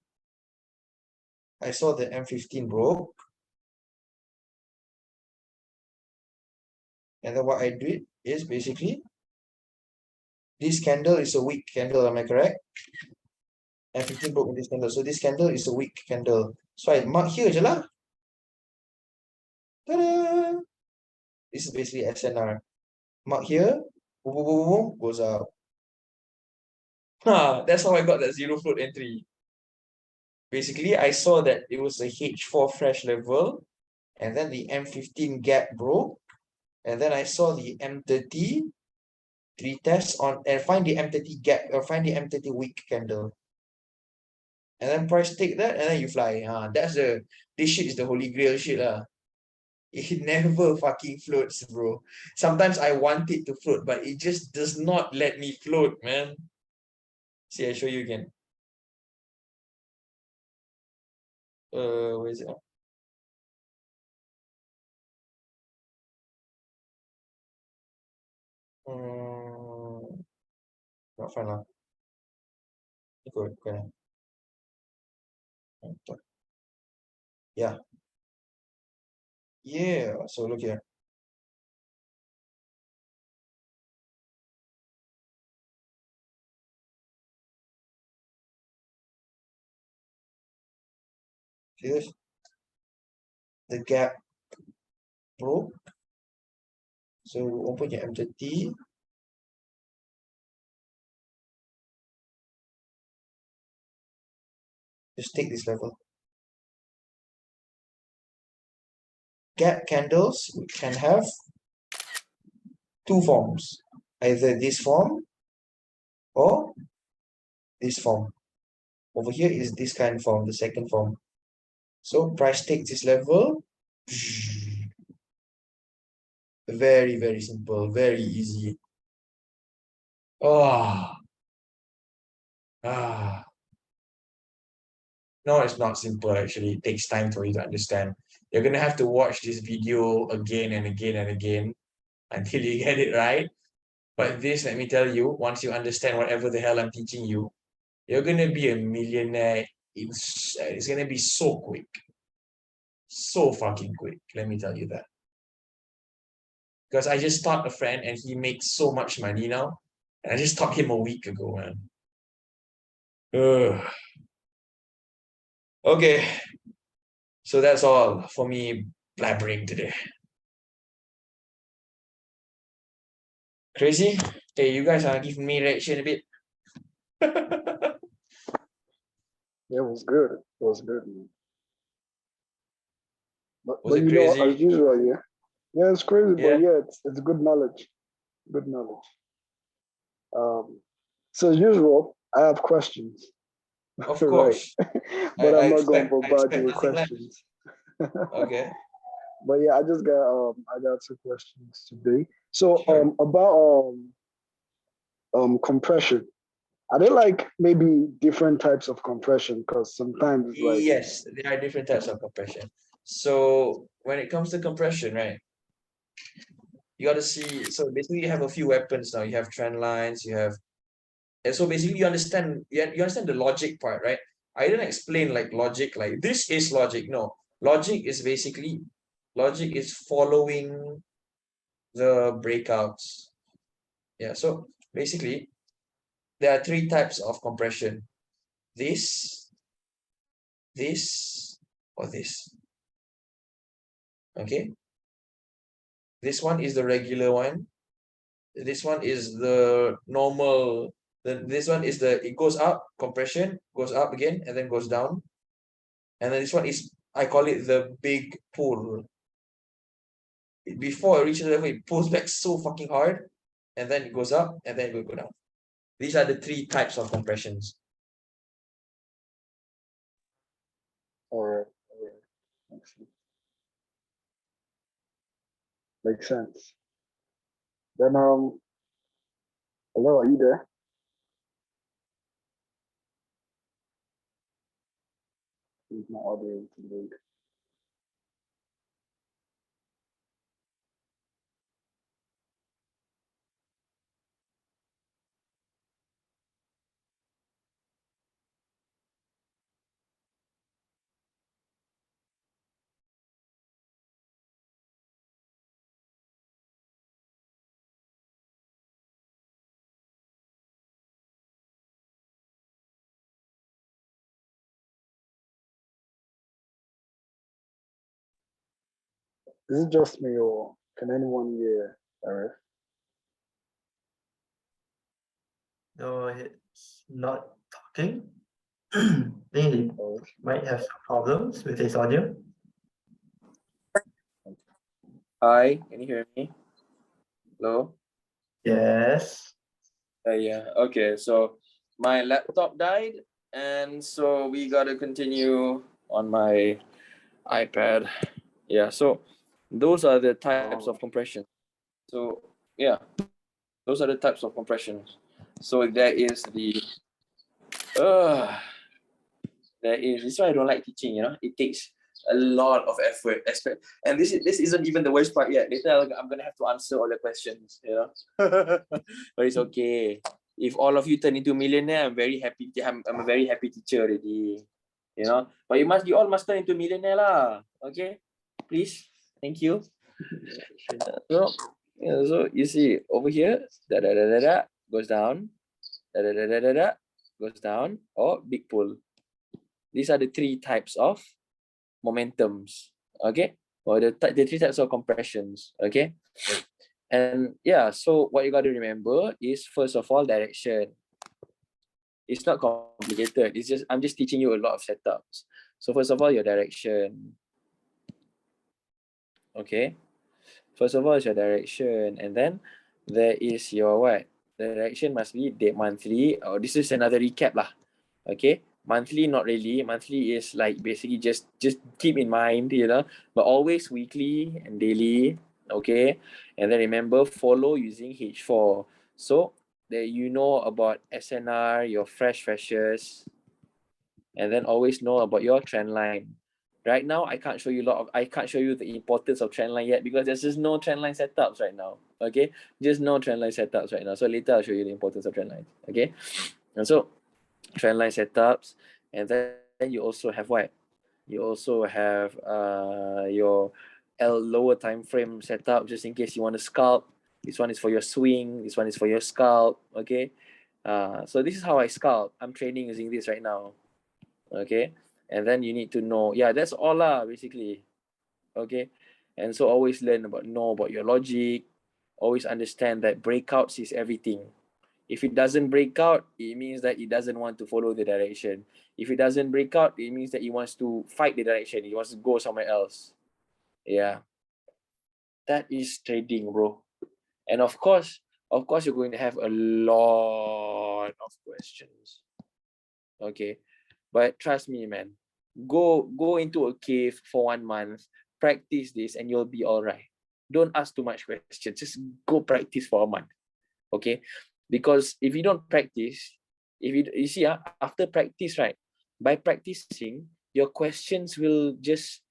I saw the M15 broke. And then what I did is basically, this candle is a weak candle, am I correct? M15 broke in this candle. So this candle is a weak candle. So I mark here je lah. Ta-da! This is basically SNR. Mark here, boom, boom, boom, boom, goes up. That's how I got that zero float entry. Basically, I saw that it was a H4 fresh level, and then the M15 gap broke, and then I saw the M30 retest on and find the M30 gap or find the M30 weak candle. And then price take that, and then you fly. That's this shit is the holy grail shit lah. It never fucking floats, bro. Sometimes I want it to float, but it just does not let me float, man. See, I show you again. Where is it? Not fine lah. Ikut, kan? Yeah. Yeah. So look here. See this? The gap broke. So open your M30. Just take this level. Gap candles can have two forms. Either this form or this form. Over here is this kind of form, the second form. So price takes this level. Very, very simple, very easy. Oh. No, it's not simple actually. It takes time for you to understand. You're gonna have to watch this video again and again and again until you get it right. But this, let me tell you, once you understand whatever the hell I'm teaching you, you're gonna be a millionaire. It's gonna be so quick. So fucking quick. Let me tell you that. Because I just taught a friend and he makes so much money now. And I just taught him a week ago, man. Ugh. Okay. So that's all for me blabbering today. Crazy? Hey, you guys are giving me reaction a bit. Yeah, it was good. It was good, man. Was But it you know, crazy? as usual, yeah. Yeah, it's crazy, Yeah. but yeah, it's good knowledge. Good knowledge. So as usual, I have questions. Of Right. course. But I'm not gonna I bombard you expect with nothing less. questions. Okay. But yeah, I got two questions today. So Sure. about compression. Are there like maybe different types of compression? Because sometimes it's like Yes, there are different types of compression. So when it comes to compression, right, you got to see. So basically, you have a few weapons now. You have trend lines. You have, and so basically, you understand the logic part, right? I didn't explain like logic, like this is logic. No, logic is following the breakouts. Yeah. So basically, there are three types of compression: this, this, or this. Okay. This one is the regular one. This one is the normal. This one is it goes up, compression, goes up again, and then goes down. And then this one is, I call it the big pull. Before it reaches the level, it pulls back so fucking hard, and then it goes up, and then it will go down. These are the three types of compressions. all right, makes sense. Then hello, are you there? He's not audio to load. Is it just me or can anyone hear Arif? No, it's not talking. I think he Oh, might have some problems with his audio. Hi, can you hear me? Hello? Yes. Yeah, okay. So my laptop died, and so we gotta continue on my iPad. Yeah, so those are the types of compression. So yeah, those are the types of compressions. So there is uh this is why I don't like teaching, it takes a lot of effort, and this isn't even the worst part yet. Later I'm gonna have to answer all the questions. But it's okay. If all of you turn into millionaire, I'm very happy. I'm a very happy teacher already. But you all must turn into millionaire lah. Okay, please, thank you. So, so you see over here, da da da da da goes down, da da da da da da goes down, or big pull. These are the three types of momentums, okay, or the three types of compressions, okay. And yeah, so what you got to remember is, first of all, direction. It's not complicated. I'm just teaching you a lot of setups. So first of all, your direction, okay. First of all is your direction, and then there is your what? The direction must be monthly. Oh, this is another recap lah. Okay, monthly not really. Monthly is like basically just keep in mind, but always weekly and daily. Okay, and then remember, follow using H4, so that you know about SnR, your freshers, and then always know about your trend line. Right now, I can't show you the importance of trend line yet, because there's just no trend line setups right now. Okay, just no trend line setups right now. So later I'll show you the importance of trend lines. Okay, and so trend line setups, and then you also have what? You also have your lower time frame setup, just in case you want to scalp. This one is for your swing. This one is for your scalp. Okay, so this is how I scalp. I'm training using this right now. Okay, and then you need to know, yeah, that's all lah basically. Okay, and so always know about your logic. Always understand that breakouts is everything. If it doesn't break out, it means that it doesn't want to follow the direction. If it doesn't break out, it means that it wants to fight the direction. It wants to go somewhere else. Yeah, that is trading, bro. And of course, you're going to have a lot of questions. Okay, but trust me, man. Go into a cave for 1 month, practice this, and you'll be all right. Don't ask too much questions. Just go practice for a month. Okay, because if you don't practice, if you see, after practice, right, by practicing, your questions will just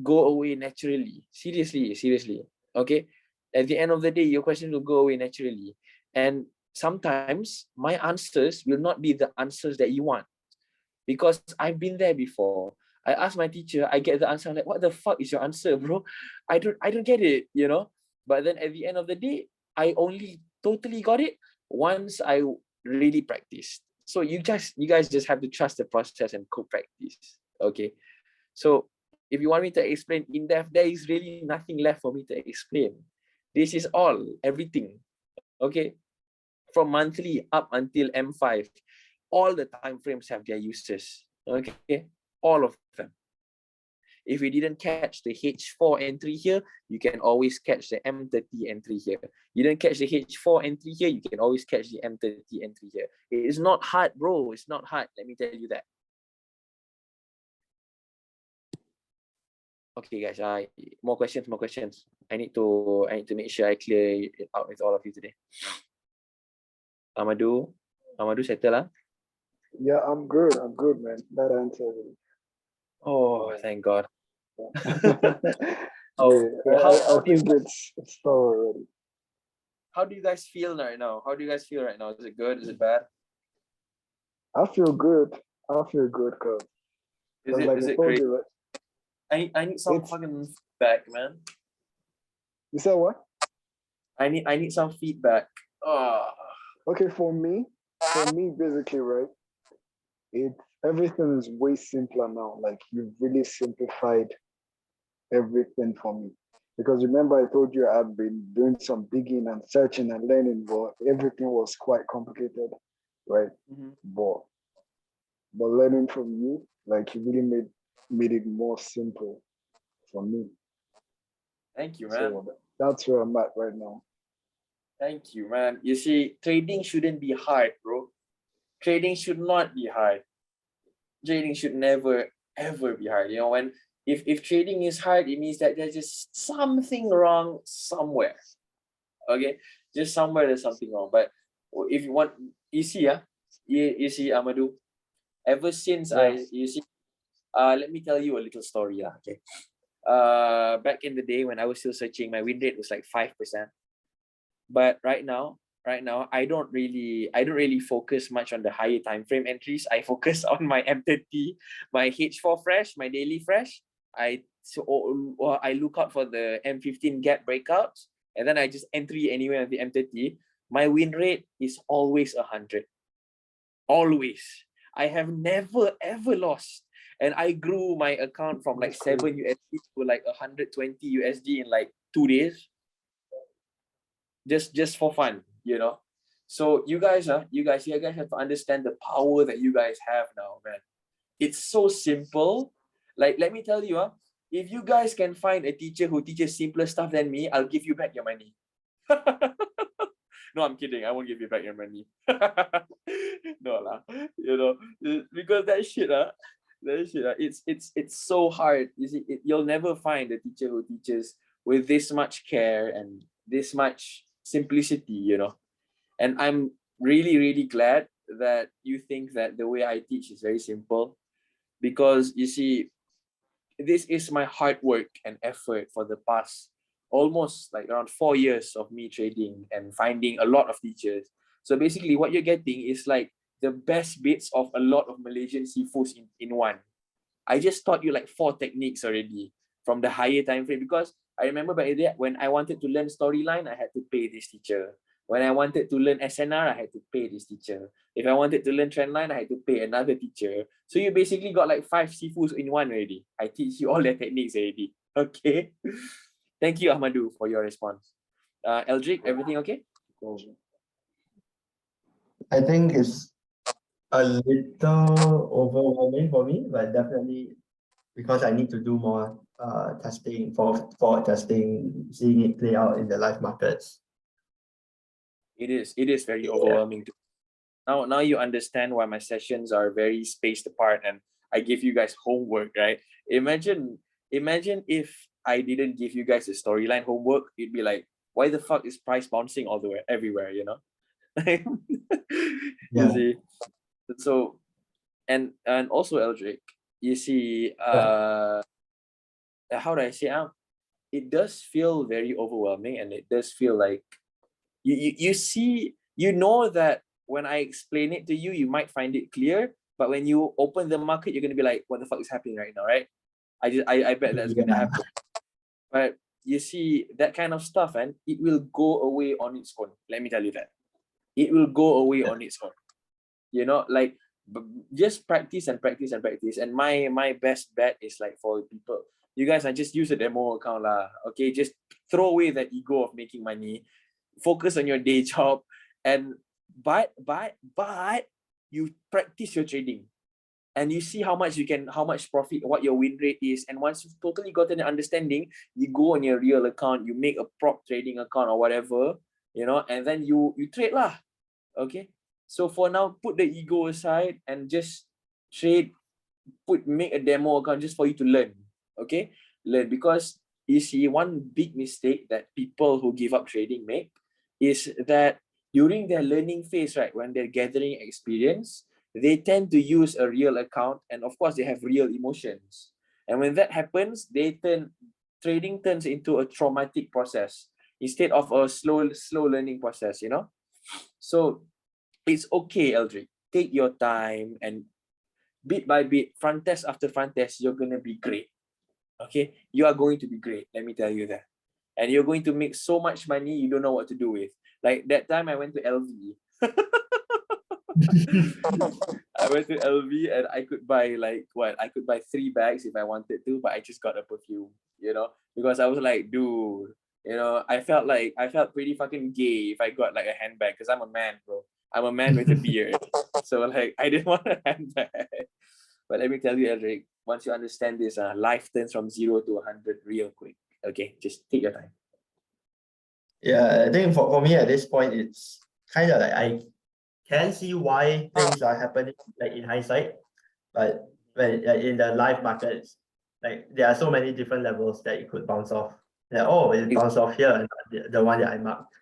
go away naturally. Seriously. Okay, at the end of the day, your questions will go away naturally. And sometimes my answers will not be the answers that you want, because I've been there before. I ask my teacher, I get the answer. I'm like, what the fuck is your answer, bro? I don't get it. But then at the end of the day, I only totally got it once I really practiced. So you guys just have to trust the process and co-practice. Okay. So if you want me to explain in depth, there is really nothing left for me to explain. This is everything. Okay. From monthly up until M5, all the time frames have their uses. Okay, all of them. If you didn't catch the H4 entry here, you can always catch the M30 entry here. You didn't catch the H4 entry here, you can always catch the M30 entry here. It is not hard, bro. It's not hard. Let me tell you that. Okay, guys. More questions. More questions. I need to make sure I clear it out with all of you today. Amadou, settle lah. Yeah, I'm good. I'm good, man. That answers it. Oh, thank God. Yeah, How I do you think it's thorough already. how do you guys feel right now? How do you guys feel right now? Is it good? Is it bad? I feel good. I feel good, cause like Is I it told great? you, right? I need some It's fucking feedback, man. you said what? I need some feedback. Oh, Okay, for me, basically, right? It's everything is way simpler now. Like you've really simplified everything for me. Because remember, I told you I've been doing some digging and searching and learning, but everything was quite complicated, right? But learning from you, like you really made it more simple for me. thank you, man. So that's where I'm at right now. Thank you, man. You see, trading shouldn't be hard, bro. Trading should not be hard. Trading should never ever be hard. You know, when if trading is hard, it means that there's just something wrong somewhere. Okay, just somewhere there's something wrong. But if you want, you see, you see, Amadou. Ever since let me tell you a little story, okay. Back in the day when I was still searching, my win rate was like 5%. But right now, I don't really focus much on the higher time frame entries. I focus on my M30, my H4 fresh, my daily fresh. I look out for the M15 gap breakouts, and then I just entry anywhere on the M30. My win rate is always 100. Always. I have never ever lost. And I grew my account from like 7 USD to like 120 USD in like 2 days. Just for fun, you know. So you guys have to understand the power that you guys have now, man. It's so simple. Like, let me tell you, if you guys can find a teacher who teaches simpler stuff than me, I'll give you back your money. No, I'm kidding. I won't give you back your money. No lah. You know, because that shit, it's so hard. You see, you'll never find a teacher who teaches with this much care and this much simplicity, you know. And I'm really, really glad that you think that the way I teach is very simple, because you see, this is my hard work and effort for the past almost like around 4 years of me trading and finding a lot of teachers. So basically what you're getting is like the best bits of a lot of Malaysian seafoods in one. I just taught you like 4 techniques already from the higher time frame, because I remember back then when I wanted to learn storyline, I had to pay this teacher. When I wanted to learn SNR, I had to pay this teacher. If I wanted to learn trendline, I had to pay another teacher. So you basically got like 5 seafoods in one already. I teach you all the techniques already. Okay. Thank you, Ahmadu, for your response. Eldrick, everything okay? I think it's a little overwhelming for me, but definitely because I need to do more testing for testing, seeing it play out in the live markets. It is very overwhelming. Now you understand why my sessions are very spaced apart and I give you guys homework, right? Imagine if I didn't give you guys a storyline homework, it'd be like, why the fuck is price bouncing all the way everywhere, you know? You see. So and also Eldrick, you see, how do I say it does feel very overwhelming, and it does feel like you see, you know that when I explain it to you, you might find it clear, but when you open the market, you're gonna be like, what the fuck is happening right now, right? I bet that's gonna happen. But you see, that kind of stuff, and it will go away on its own. Let me tell you that. It will go away on its own. You know, like just practice and practice and practice. And my best bet is like for people, you guys, I just use a demo account lah. Okay, just throw away that ego of making money. Focus on your day job, and but you practice your trading, and you see how much profit, what your win rate is. And once you've totally gotten an understanding, you go on your real account, you make a prop trading account or whatever, you know, and then you trade lah. Okay, so for now, put the ego aside and just trade. Make a demo account just for you to learn. Okay, learn. Because you see, one big mistake that people who give up trading make is that during their learning phase, right, when they're gathering experience, they tend to use a real account, and of course they have real emotions. And when that happens, trading turns into a traumatic process instead of a slow learning process, you know. So it's okay, Eldrick. Take your time, and bit by bit, front test after front test, you're gonna be great. Okay, you are going to be great. Let me tell you that. And you're going to make so much money you don't know what to do with. Like that time I went to LV. I went to LV and I could buy like what? I could buy 3 bags if I wanted to, but I just got a perfume, you know, because I was like, dude, you know, I felt pretty fucking gay if I got like a handbag, because I'm a man, bro. I'm a man with a beard. So like I didn't want a handbag. But let me tell you, Eric, once you understand this, life turns from 0 to 100 real quick. Okay, just take your time. Yeah, I think for me at this point, it's kind of like I can see why things are happening like in hindsight, but when in the live markets, like there are so many different levels that it could bounce off. Yeah, oh, it bounced off here, and the one that I marked.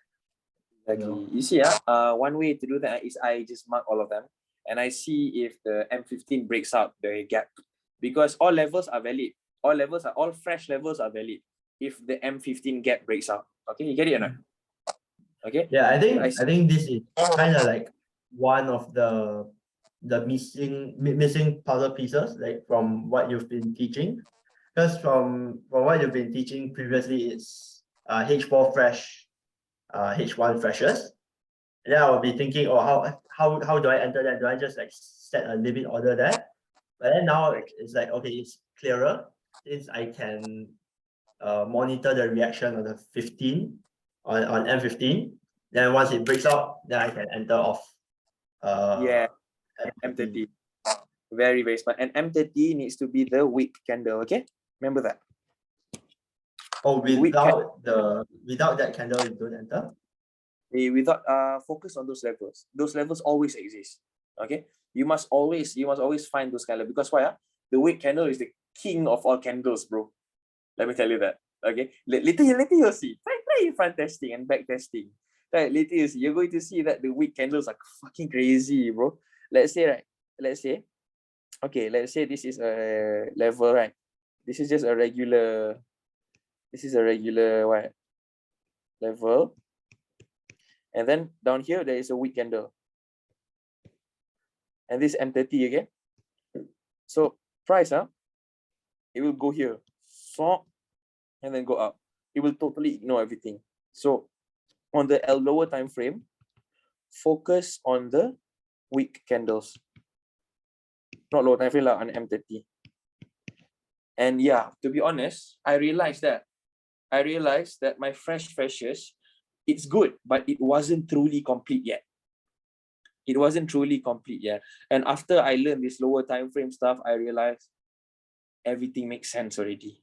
Exactly. You see, one way to do that is I just mark all of them and I see if the M15 breaks out the gap, because all levels are valid. All fresh levels are valid if the M15 gap breaks out. Okay, you get it or not? Okay. Yeah, I see. think this is kind of like one of the missing puzzle pieces, like from what you've been teaching. Because from what you've been teaching previously, it's H4 fresh, H1 freshers. And then I will be thinking, oh, how do I enter that? Do I just like set a limit order there? But then now it's like, okay, it's clearer since I can monitor the reaction of the 15 on M15. Then once it breaks out, then I can enter off Yeah, M30. M30. Very, very smart. And M30 needs to be the wick candle, okay? Remember that. Oh, without that candle, you don't enter? Without focus on those levels. Those levels always exist. Okay. You must always find those candles, because why? The wick candle is the king of all candles, bro. Let me tell you that. Okay. Later you'll see. Try front testing and back testing. Right. Later you see. You're going to see that the wick candles are fucking crazy, bro. Let's say this is a level, right? This is just a regular. This is a regular what? Level. And then down here, there is a wick candle. And this M30 again. So price, it will go here. So, and then go up. It will totally ignore everything. So on the lower time frame, focus on the wick candles. Not lower time frame, on M30. And yeah, to be honest, I realized that my freshers, it's good, but it wasn't truly complete yet. It wasn't truly complete yet. And after I learned this lower time frame stuff, I realized everything makes sense already.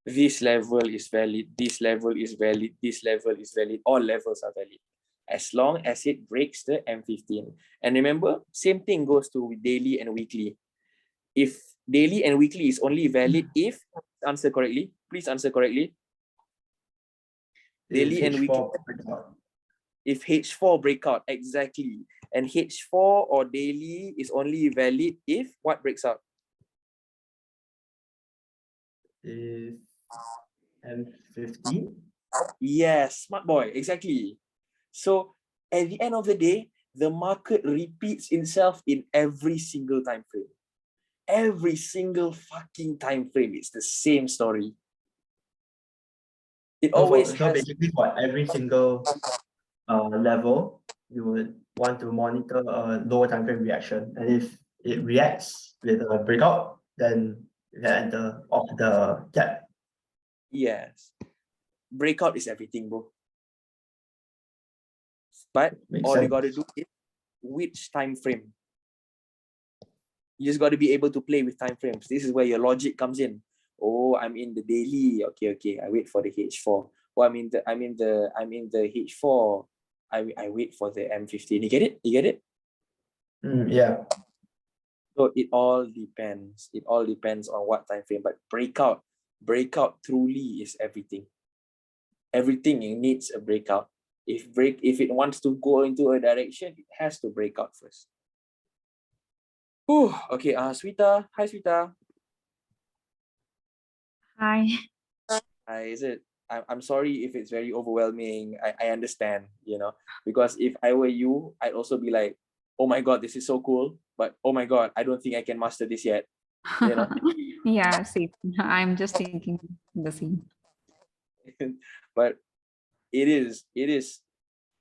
This level is valid, this level is valid, this level is valid, all levels are valid, as long as it breaks the M15. And remember, same thing goes to daily and weekly. If daily and weekly is only valid if, answer correctly, please answer correctly. Daily and weekly. If H4 breakout, exactly. And H4 or daily is only valid if what breaks out? If M15? Yes, smart boy, exactly. So at the end of the day, the market repeats itself in every single time frame. Every single fucking time frame, it's the same story. It always so basically for every single level, you would want to monitor a lower time frame reaction. And if it reacts with a breakout, then you can enter off the gap. Yes. Breakout is everything, bro. But all you gotta do is which time frame. You just gotta be able to play with time frames. This is where your logic comes in. Oh, I'm in the daily. Okay. I wait for the H4. Oh, I'm in the H4. I wait for the M15. You get it? Yeah. So it all depends. It all depends on what time frame. But breakout breakout truly is everything. Everything needs a breakout. If it wants to go into a direction, it has to break out first. Whew, okay, Sweta. Hi, Sweta. Hi. Is it? I'm sorry if it's very overwhelming. I understand, because if I were you, I'd also be like, oh my God, this is so cool. But oh my God, I don't think I can master this yet. Yeah, see, I'm just thinking the same. But it is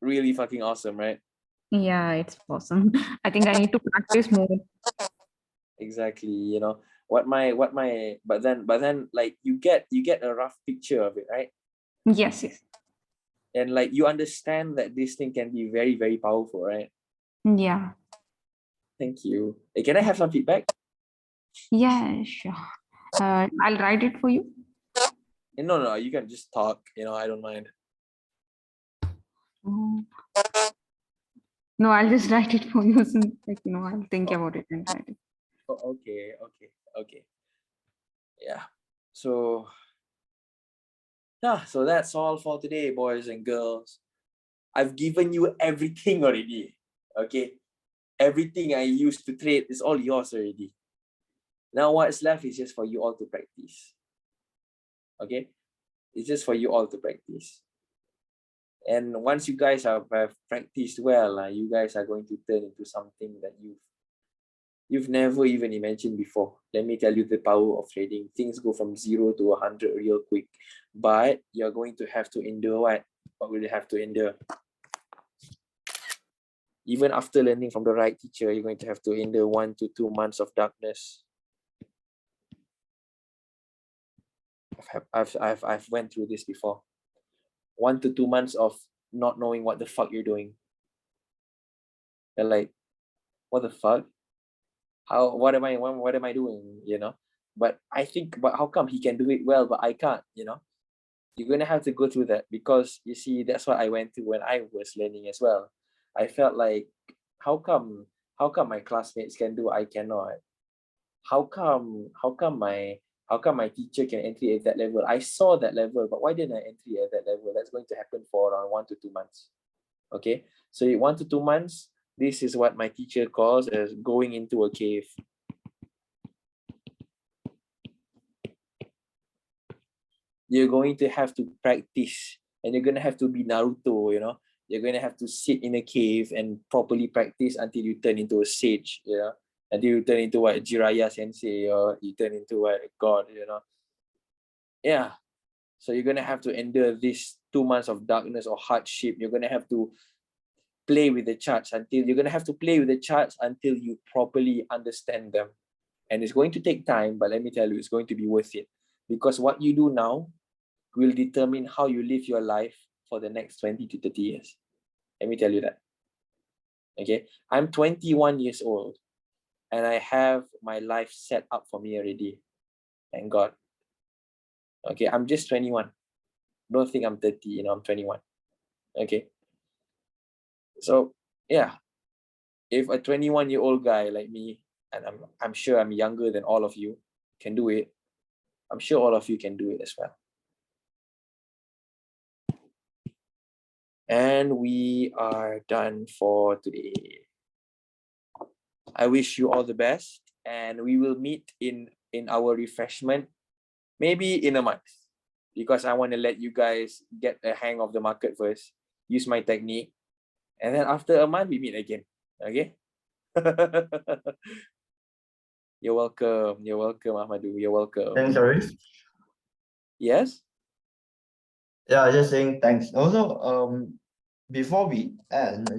really fucking awesome, right? Yeah, it's awesome. I think I need to practice more. Exactly. But then like you get a rough picture of it, right? Yes, yes. And like you understand that this thing can be very, very powerful, right? Yeah. Thank you. Hey, can I have some feedback? Yeah, sure. I'll write it for you. No, you can just talk, I don't mind. Oh. No, I'll just write it for you. Since, I'll think about it and write it. Oh, okay. Yeah. So that's all for today, boys and girls. I've given you everything already. Okay. Everything I used to trade is all yours already. Now what's left is just for you all to practice. Okay? It's just for you all to practice. And once you guys have practiced well, you guys are going to turn into something that you've never even imagined before. Let me tell you the power of trading. Things go from 0 to 100 real quick. But you're going to have to endure what? What will you have to endure? Even after learning from the right teacher, you're going to have to endure 1 to 2 months of darkness. I've went through this before. 1 to 2 months of not knowing what the fuck you're doing. You're like, what the fuck? What am I doing? But how come he can do it well, but I can't, You're gonna have to go through that, because you see, that's what I went through when I was learning as well. I felt like, how come my classmates can do, I cannot? How come my teacher can entry at that level? I saw that level, but why didn't I entry at that level? That's going to happen for around 1 to 2 months. Okay, so in 1 to 2 months, this is what my teacher calls as going into a cave. You're going to have to practice, and you're going to have to be Naruto, You're going to have to sit in a cave and properly practice until you turn into a sage, Until you turn into what, Jiraiya sensei, or you turn into what, God, Yeah. So you're going to have to endure this 2 months of darkness or hardship. You're going to have to play with the charts until you properly understand them. And it's going to take time, but let me tell you, it's going to be worth it. Because what you do now will determine how you live your life for the next 20 to 30 years. Let me tell you that. Okay, I'm 21 years old, and I have my life set up for me already. Thank God. Okay, I'm just 21. Don't think I'm 30, I'm 21. Okay. So yeah, if a 21-year-old guy like me, and I'm sure I'm younger than all of you, can do it, I'm sure all of you can do it as well. And we are done for today. I wish you all the best, and we will meet in our refreshment maybe in a month, because I want to let you guys get a hang of the market first, use my technique, and then after a month we meet again. Okay. You're welcome, Ahmadu. You're welcome. Thanks, Arif. Yes. Yeah, just saying thanks. Also, before we end,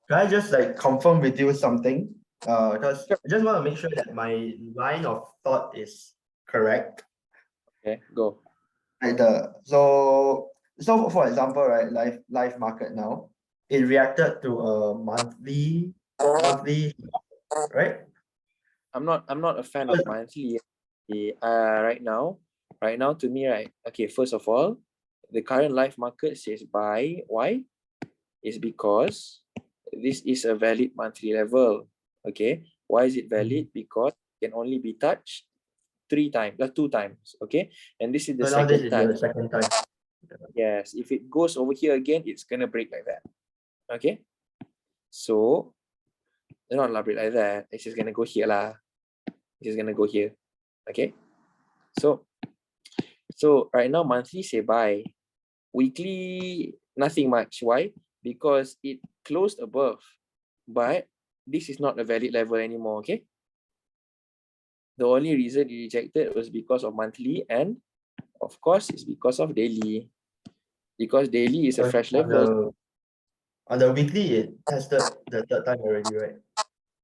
can I just like confirm with you something? Because Sure. I just want to make sure that my line of thought is correct. Okay, go. Like so for example, right, live market now, it reacted to a monthly, right? I'm not a fan of monthly. Right now, to me, right. Okay, first of all, the current live market says buy. Why? Is because this is a valid monthly level. Okay. Why is it valid? Because it can only be touched 2 times, okay? And this is the So now this second is time. the second time. Yes, if it goes over here again, it's gonna break like that. Okay, so they're not break like that. It's just gonna go here lah. It's just gonna go here. Okay, so right now monthly say buy, weekly nothing much. Why? Because it closed above, but this is not a valid level anymore. Okay, the only reason it rejected was because of monthly, and of course it's because of daily, because daily is a Because fresh level. on the weekly, it tested the third time already, right?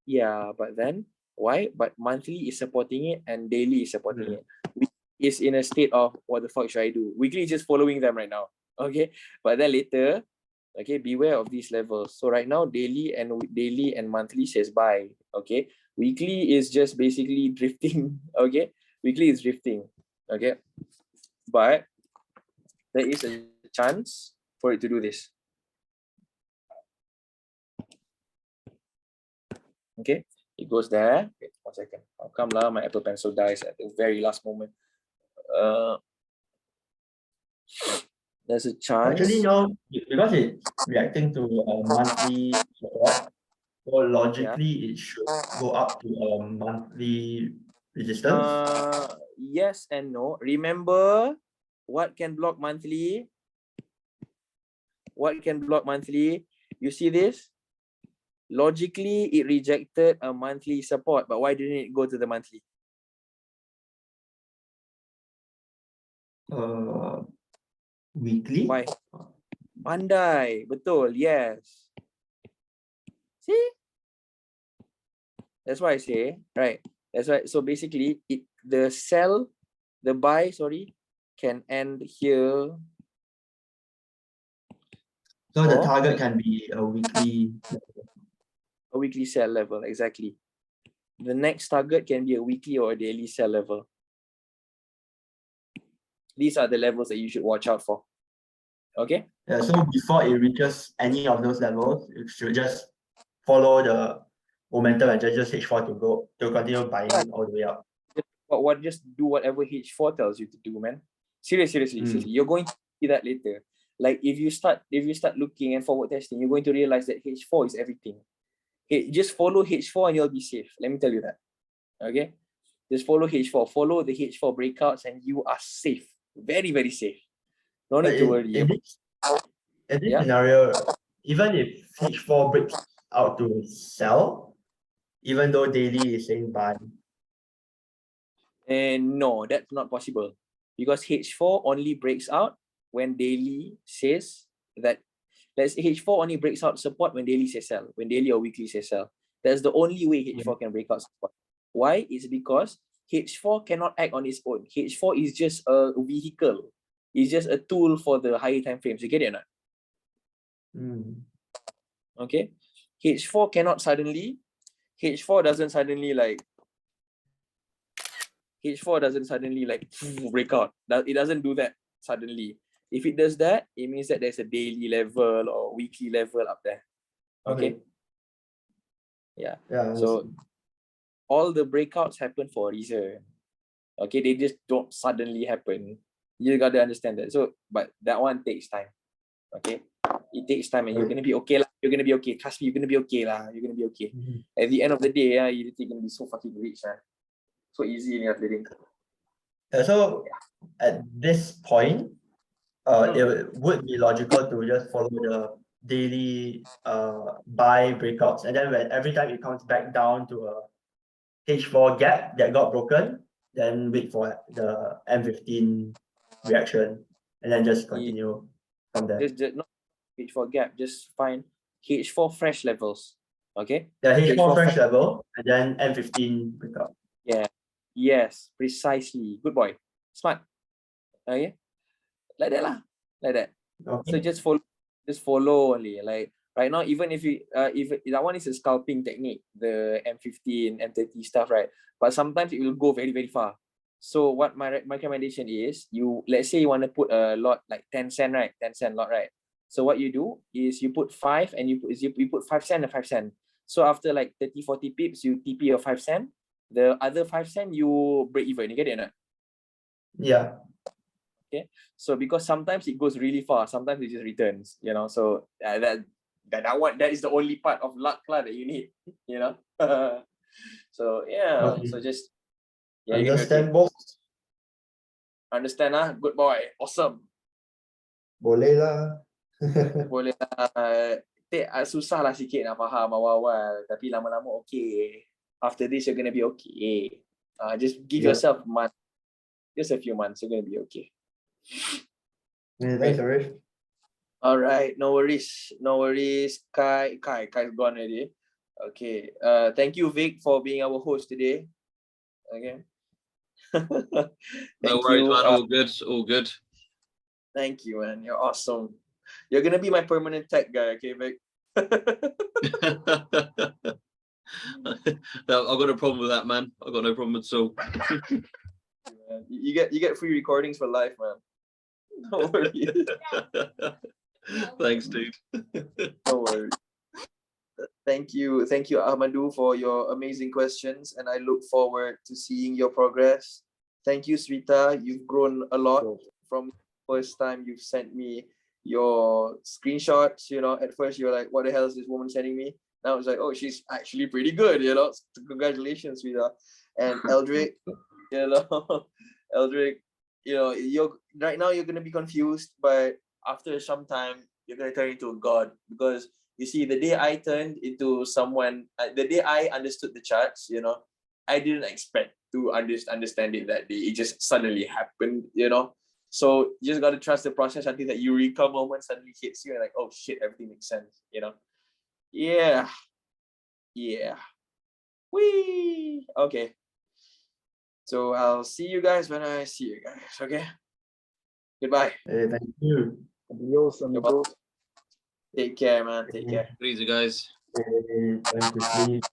Yeah, but then why? But monthly is supporting it and daily is supporting it. Is in a state of what the fuck should I do? Weekly is just following them right now. Okay, but then later, okay, beware of these levels. So right now, daily and monthly says buy. Okay, weekly is just basically drifting. Okay, weekly is drifting. Okay, but there is a chance for it to do this. Okay, it goes there. Wait 1 second. How come lah? My Apple Pencil dies at the very last moment. There's a chance. Actually, no, because it's reacting to a monthly support, so logically it should go up to a monthly resistance. Yes and no. Remember, what can block monthly? What can block monthly? You see this? Logically, it rejected a monthly support, but why didn't it go to the monthly? Weekly. Why? Pandai, betul, yes. See? That's why I say, right? That's why. So basically, the buy, can end here. So the target can be a weekly sell level, exactly. The next target can be a weekly or a daily sell level. These are the levels that you should watch out for. Okay? Yeah, so before it reaches any of those levels, it should just follow the momentum and just H4 to continue buying all the way up. Just do whatever H4 tells you to do, man. Seriously. You're going to see that later. Like if you start looking and forward testing, you're going to realize that H4 is everything. Just follow H4 and you'll be safe. Let me tell you that. Okay? Just follow H4. Follow the H4 breakouts and you are safe. Very, very safe. No need to worry. In this scenario, even if H4 breaks out to sell, even though daily is saying buy. And no, that's not possible. Because H4 only breaks out when daily says that. H4 only breaks out support when daily says sell, when daily or weekly says sell. That's the only way H4 can break out support. Why? It's because H4 cannot act on its own. H4 is just a vehicle. It's just a tool for the higher time frames. You get it or not? Okay. H4 doesn't suddenly break out. It doesn't do that suddenly. If it does that, it means that there's a daily level or weekly level up there. Okay. Yeah. So all the breakouts happen for a reason. Okay, they just don't suddenly happen. You gotta understand that. So, but that one takes time. Okay, it takes time, and you're gonna be okay lah. You're gonna be okay. Trust me, you're gonna be okay lah. You're gonna be okay. At the end of the day, you're gonna be so fucking rich, so easy in your trading. So at this point, it would be logical to just follow the daily buy breakouts, and then every time it comes back down to a H4 gap that got broken, then wait for the M15 reaction, and then just continue from there. Just not H4 gap. Just find H4 fresh levels. Okay. Yeah, H4 fresh level, and then M15 breakout. Yeah. Yes. Precisely. Good boy. Smart. Okay. Like that lah. Like that. Okay. So just follow only. Like right now, even if that one is a scalping technique, the M15, M30 stuff, right? But sometimes it will go very, very far. So what my recommendation is, let's say you want to put a lot like 10 cent, right? 10 cent lot, right? So what you do is you put 5 and you put 5 cent and 5 cent. So after like 30, 40 pips, you TP your 5 cent. The other 5 cents you break even. You get it or not? Yeah. Okay. So because sometimes it goes really far, sometimes it just returns. So that is the only part of luck that you need. So yeah. Okay. So just Understand, boss? Understand good boy, awesome. Boleh lah. Boleh susah lah sikit nak faham awal-awal, tapi lama-lama okay. After this you're gonna be okay. Just give Yeah. yourself a month, just a few months, you're gonna be okay. Yeah, thanks, Arish. All right, no worries. Kai's gone already. Okay. Thank you, Vic, for being our host today. Okay. No worries, man. All good. Thank you, man. You're awesome. You're gonna be my permanent tech guy, okay, Vic? No, I've got no problem with that, man. I've got no problem at all. You get free recordings for life, man. No worries. Thanks, dude. No worries. Thank you, Ahmadu, for your amazing questions, and I look forward to seeing your progress. Thank you, Sweta. You've grown a lot from the first time you've sent me your screenshots. At first you were like, what the hell is this woman sending me? Now it's like, oh, she's actually pretty good. Congratulations, Sweta. And Eldrick, Eldrick, you're right now you're gonna be confused, but after some time you're gonna turn into a god, because you see, the day I turned into someone, the day I understood the charts, I didn't expect to understand it that day. It just suddenly happened. So you just got to trust the process until that eureka moment suddenly hits you and like, oh shit, everything makes sense. Yeah. Whee. Okay. So I'll see you guys when I see you guys. Okay. Goodbye. Hey, thank you. Adios, amigos. Take care, man. Take care. Easy, guys. Hey, time to sleep.